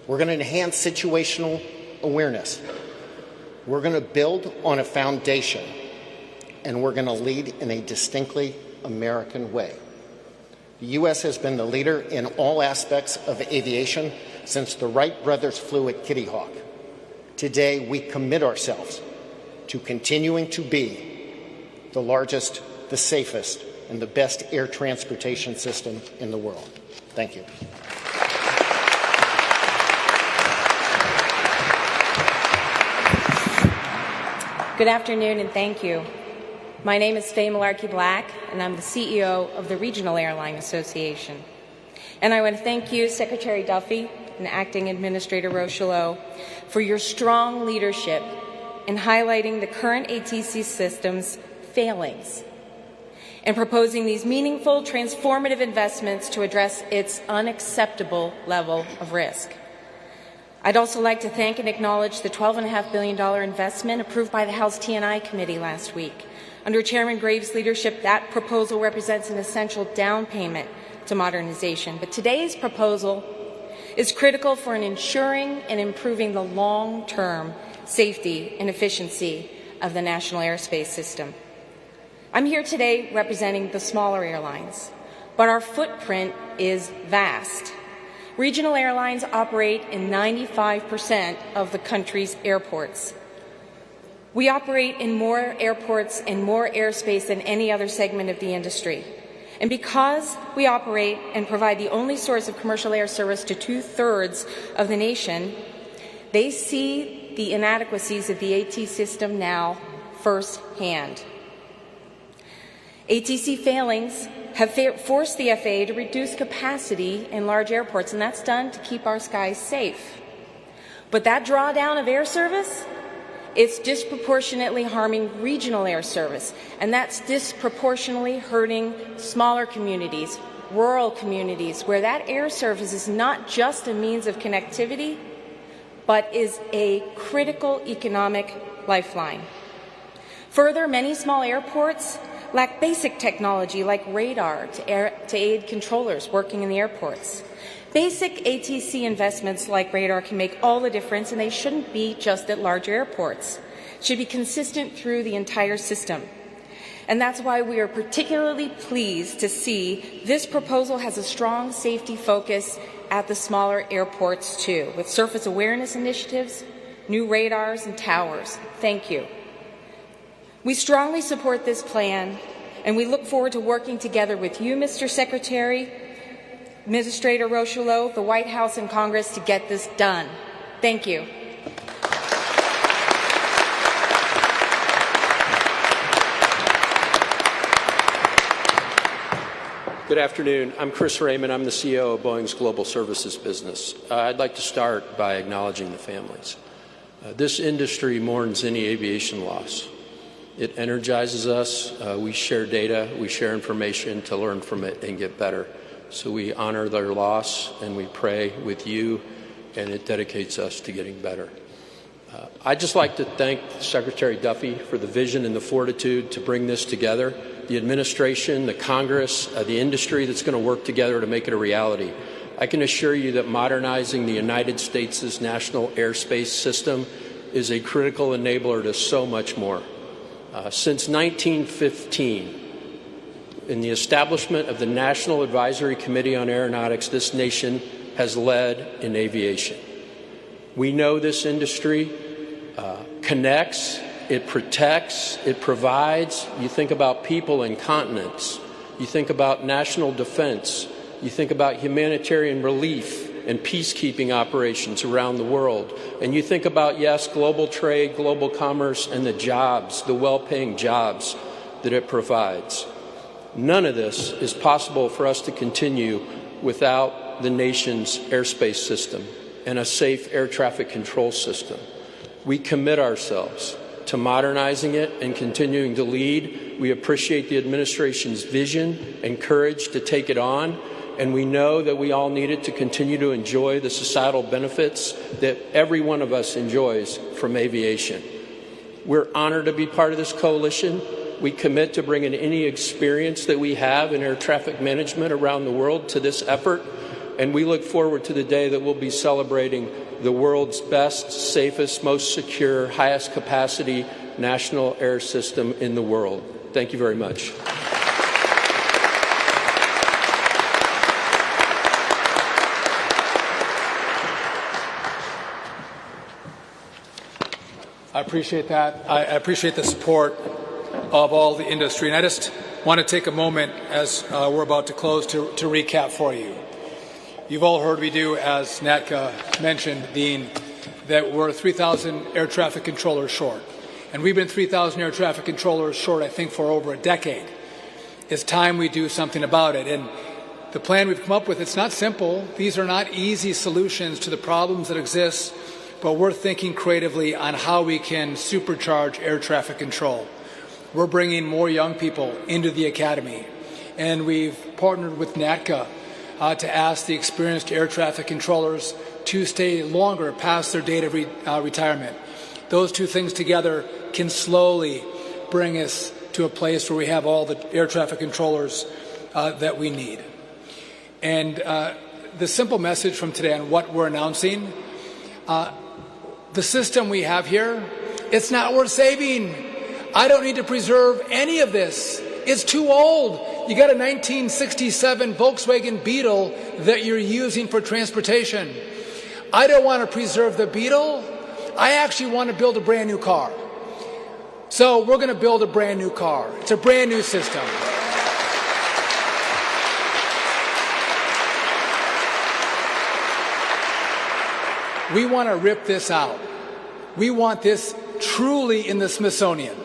We're going to enhance situational awareness. We're going to build on a foundation, and we're going to lead in a distinctly American way. The U.S. has been the leader in all aspects of aviation since the Wright brothers flew at Kitty Hawk. Today, we commit ourselves to continuing to be the largest, the safest, and the best air transportation system in the world. Thank you. Good afternoon, and thank you. My name is Faye Malarkey Black, and I'm the CEO of the Regional Airline Association. And I want to thank you, Secretary Duffy, and Acting Administrator Rochelot for your strong leadership in highlighting the current ATC system's failings and proposing these meaningful, transformative investments to address its unacceptable level of risk. I'd also like to thank and acknowledge the $12.5 billion investment approved by the House T&I Committee last week. Under Chairman Graves' leadership, that proposal represents an essential down payment to modernization. But today's proposal is critical for ensuring and improving the long-term safety and efficiency of the national airspace system. I'm here today representing the smaller airlines, but our footprint is vast. Regional airlines operate in 95% of the country's airports. We operate in more airports and more airspace than any other segment of the industry. And because we operate and provide the only source of commercial air service to 2/3 of the nation, they see the inadequacies of the AT system now firsthand. ATC failings have forced the FAA to reduce capacity in large airports, and that's done to keep our skies safe. But that drawdown of air service, it's disproportionately harming regional air service, and that's disproportionately hurting smaller communities, rural communities, where that air service is not just a means of connectivity, but is a critical economic lifeline. Further, many small airports lack basic technology like radar to aid controllers working in the airports. Basic ATC investments like radar can make all the difference, and they shouldn't be just at larger airports. It should be consistent through the entire system. And that's why we are particularly pleased to see this proposal has a strong safety focus at the smaller airports too, with surface awareness initiatives, new radars and towers. Thank you. We strongly support this plan, and we look forward to working together with you, Mr. Secretary, Administrator Rochelot, the White House, and Congress to get this done. Thank you. Good afternoon. I'm Chris Raymond. I'm the CEO of Boeing's Global Services business. I'd like to start by acknowledging the families. This industry mourns any aviation loss. It energizes us. We share data. We share information to learn from it and get better. So we honor their loss, and we pray with you, and it dedicates us to getting better. I'd just like to thank Secretary Duffy for the vision and the fortitude to bring this together, the administration, the Congress, the industry that's going to work together to make it a reality. I can assure you that modernizing the United States' national airspace system is a critical enabler to so much more. Since 1915, in the establishment of the National Advisory Committee on Aeronautics, this nation has led in aviation. We know this industry connects, it protects, it provides. You think about people and continents. You think about national defense. You think about humanitarian relief and peacekeeping operations around the world. And you think about, yes, global trade, global commerce, and the jobs, the well-paying jobs that it provides. None of this is possible for us to continue without the nation's airspace system and a safe air traffic control system. We commit ourselves to modernizing it and continuing to lead. We appreciate the administration's vision and courage to take it on, and we know that we all need it to continue to enjoy the societal benefits that every one of us enjoys from aviation. We're honored to be part of this coalition. We commit to bringing any experience that we have in air traffic management around the world to this effort, and we look forward to the day that we'll be celebrating the world's best, safest, most secure, highest capacity national air system in the world. Thank you very much. I appreciate that. I appreciate the support of all the industry. And I just want to take a moment as we're about to close to recap for you. You've all heard we do, as Natka mentioned, Dean, that we're 3,000 air traffic controllers short. And we've been 3,000 air traffic controllers short, I think, for over a decade. It's time we do something about it. And The plan we've come up with, it's not simple. These are not easy solutions to the problems that exist, but we're thinking creatively on how we can supercharge air traffic control. We're bringing more young people into the academy, and we've partnered with NATCA to ask the experienced air traffic controllers to stay longer past their date of retirement. Those two things together can slowly bring us to a place where we have all the air traffic controllers that we need. And the simple message from today on what we're announcing, the system we have here, it's not worth saving. I don't need to preserve any of this. It's too old. You got a 1967 Volkswagen Beetle that you're using for transportation. I don't want to preserve the Beetle. I actually want to build a brand new car. So we're going to build a brand new car. It's a brand new system. We want to rip this out. We want this truly in the Smithsonian.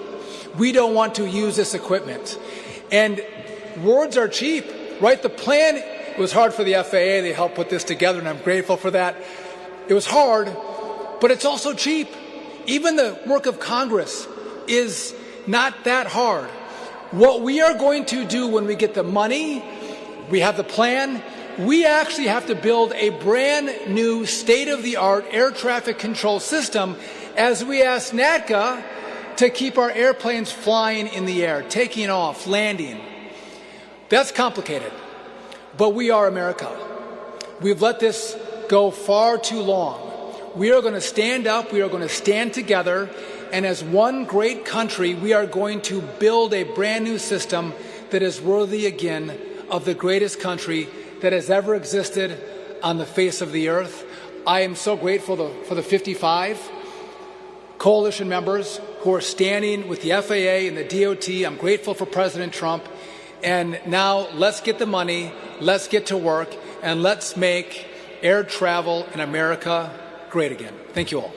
We don't want to use this equipment. And words are cheap, right? The plan, it was hard for the FAA. They helped put this together, and I'm grateful for that. It was hard, but it's also cheap. Even the work of Congress is not that hard. What we are going to do when we get the money, we have the plan, we actually have to build a brand new state-of-the-art air traffic control system as we ask NATCA to keep our airplanes flying in the air, taking off, landing. That's complicated, but we are America. We've let this go far too long. We are going to stand up, we are going to stand together, and as one great country, we are going to build a brand new system that is worthy again of the greatest country that has ever existed on the face of the earth. I am so grateful for the 55 coalition members who are standing with the FAA and the DOT. I'm grateful for President Trump. And now let's get the money, let's get to work, and let's make air travel in America great again. Thank you all.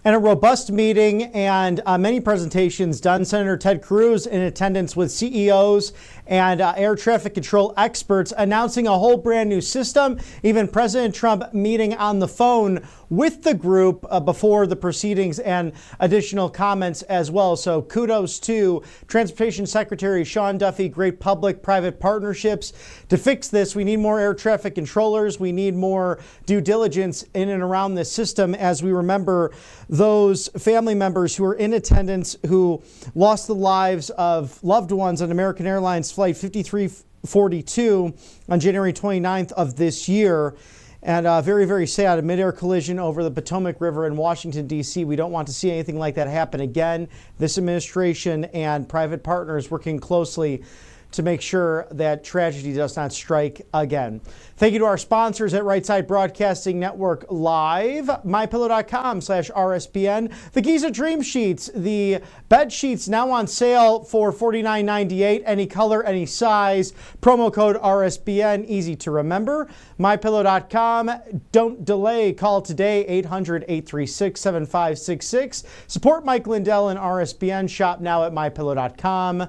And a robust meeting and many presentations done. Senator Ted Cruz in attendance with CEOs and air traffic control experts announcing a whole brand new system. Even President Trump meeting on the phone with the group before the proceedings and additional comments as well. So kudos to Transportation Secretary Sean Duffy. Great public-private partnerships. To fix this, we need more air traffic controllers. We need more due diligence in and around this system as we remember those family members who were in attendance who lost the lives of loved ones on American Airlines Flight 5342 on January 29th of this year. And very, very sad, a mid-air collision over the Potomac River in Washington, D.C. We don't want to see anything like that happen again. This administration and private partners working closely to make sure that tragedy does not strike again. Thank you to our sponsors at Right Side Broadcasting Network Live, mypillow.com/RSBN, the Giza Dream Sheets, the bed sheets now on sale for $49.98, any color, any size, promo code RSBN, easy to remember, mypillow.com. Don't delay, call today, 800-836-7566. Support Mike Lindell and RSBN, shop now at mypillow.com.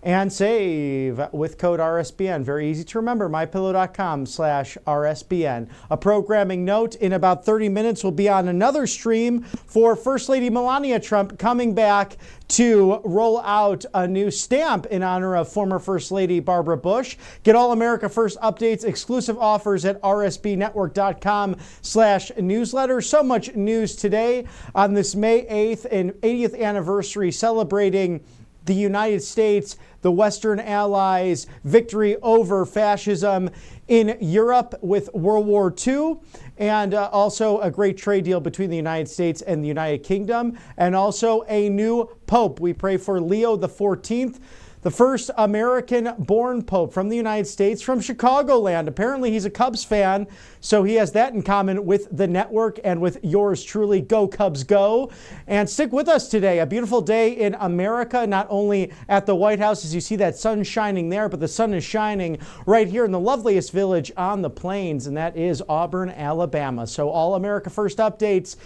And save with code RSBN. Very easy to remember, mypillow.com/RSBN. A programming note, in about 30 minutes we'll be on another stream for First Lady Melania Trump coming back to roll out a new stamp in honor of former First Lady Barbara Bush. Get all America First updates, exclusive offers at rsbnetwork.com/newsletter. So much news today on this May 8th and 80th anniversary celebrating the United States, the Western Allies' victory over fascism in Europe with World War II, and also a great trade deal between the United States and the United Kingdom, and also a new Pope. We pray for Leo the 14th, the first American-born Pope from the United States, from Chicagoland. Apparently he's a Cubs fan, so he has that in common with the network and with yours truly. Go Cubs, go. And stick with us today. A beautiful day in America, not only at the White House, as you see that sun shining there, but the sun is shining right here in the loveliest village on the plains, and that is Auburn, Alabama. So all America First updates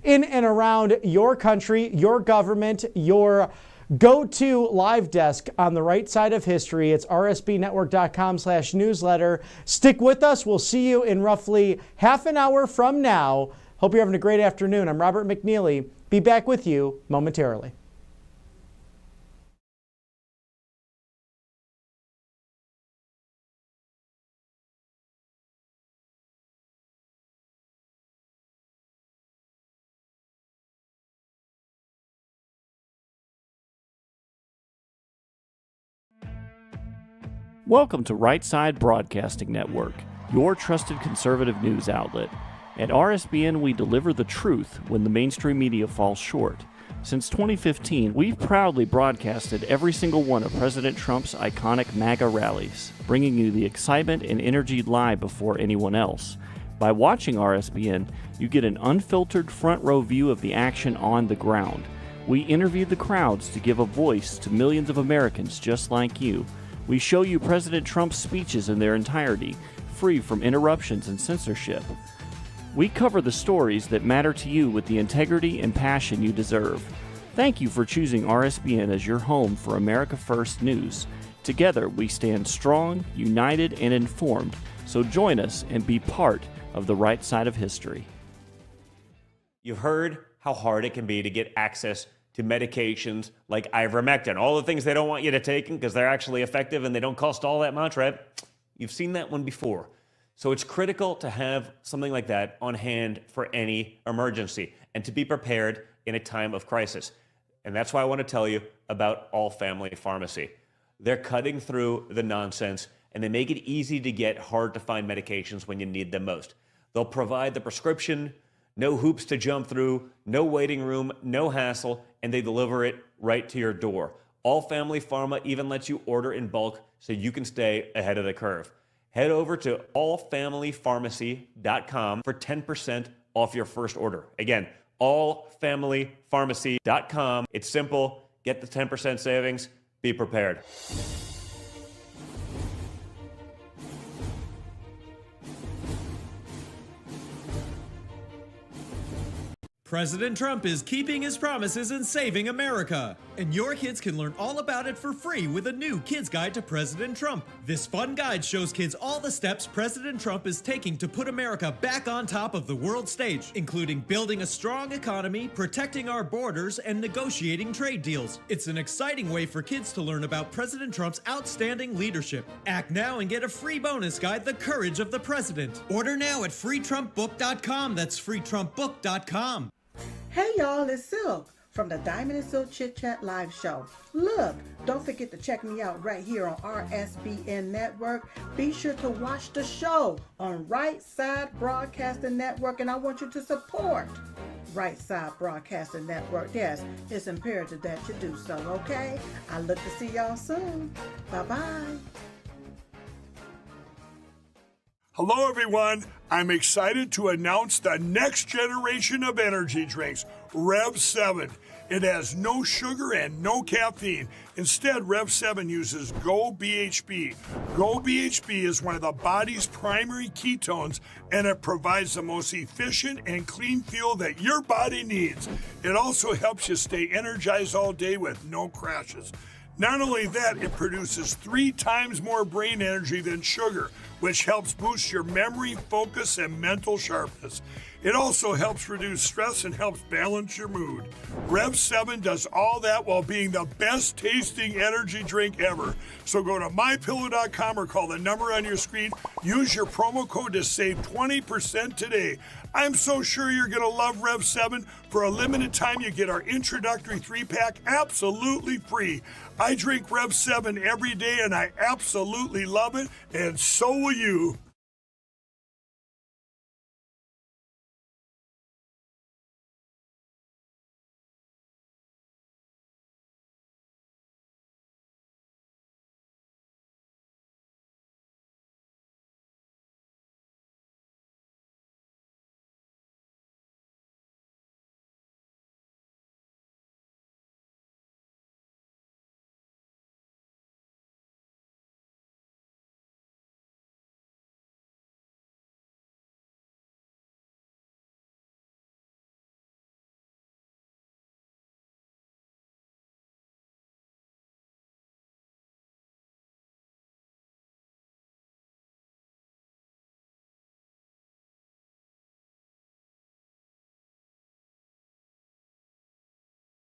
in and around your country, your government, your go-to live desk on the right side of history. It's rsbnetwork.com/newsletter. Stick with us. We'll see you in roughly half an hour from now. Hope you're having a great afternoon. I'm Robert McNeely. Be back with you momentarily. Welcome to Right Side Broadcasting Network, your trusted conservative news outlet. At RSBN, we deliver the truth when the mainstream media falls short. Since 2015, we've proudly broadcasted every single one of President Trump's iconic MAGA rallies, bringing you the excitement and energy live before anyone else. By watching RSBN, you get an unfiltered front row view of the action on the ground. We interview the crowds to give a voice to millions of Americans just like you. We show you President Trump's speeches in their entirety, free from interruptions and censorship. We cover the stories that matter to you with the integrity and passion you deserve. Thank you for choosing RSBN as your home for America First News. Together, we stand strong, united, and informed. So join us and be part of the right side of history. You've heard how hard it can be to get access to medications like ivermectin, all the things they don't want you to take because they're actually effective and they don't cost all that much, right? You've seen that one before. So it's critical to have something like that on hand for any emergency and to be prepared in a time of crisis. And that's why I want to tell you about All Family Pharmacy. They're cutting through the nonsense and they make it easy to get hard to find medications when you need them most. They'll provide the prescription, no hoops to jump through, no waiting room, no hassle, and they deliver it right to your door. All Family Pharma even lets you order in bulk so you can stay ahead of the curve. Head over to allfamilypharmacy.com for 10% off your first order. Again, allfamilypharmacy.com. It's simple. Get the 10% savings. Be prepared. President Trump is keeping his promises and saving America. And your kids can learn all about it for free with a new Kids Guide to President Trump. This fun guide shows kids all the steps President Trump is taking to put America back on top of the world stage, including building a strong economy, protecting our borders, and negotiating trade deals. It's an exciting way for kids to learn about President Trump's outstanding leadership. Act now and get a free bonus guide, The Courage of the President. Order now at freetrumpbook.com. That's freetrumpbook.com. Hey y'all, it's Silk from the Diamond and Silk Chit Chat live show. Look, don't forget to check me out right here on RSBN Network. Be sure to watch the show on Right Side Broadcasting Network, and I want you to support Right Side Broadcasting Network. Yes, it's imperative that you do so, okay? I look to see y'all soon. Bye-bye. Hello, everyone. I'm excited to announce the next generation of energy drinks, Rev 7. It has no sugar and no caffeine. Instead, Rev 7 uses Go BHB. Go BHB is one of the body's primary ketones, and it provides the most efficient and clean fuel that your body needs. It also helps you stay energized all day with no crashes. Not only that, it produces 3 times more brain energy than sugar, which helps boost your memory, focus, and mental sharpness. It also helps reduce stress and helps balance your mood. Rev 7 does all that while being the best tasting energy drink ever. So go to mypillow.com or call the number on your screen. Use your promo code to save 20% today. I'm so sure you're going to love Rev 7. For a limited time, you get our introductory 3-pack absolutely free. I drink Rev 7 every day, and I absolutely love it, and so will you.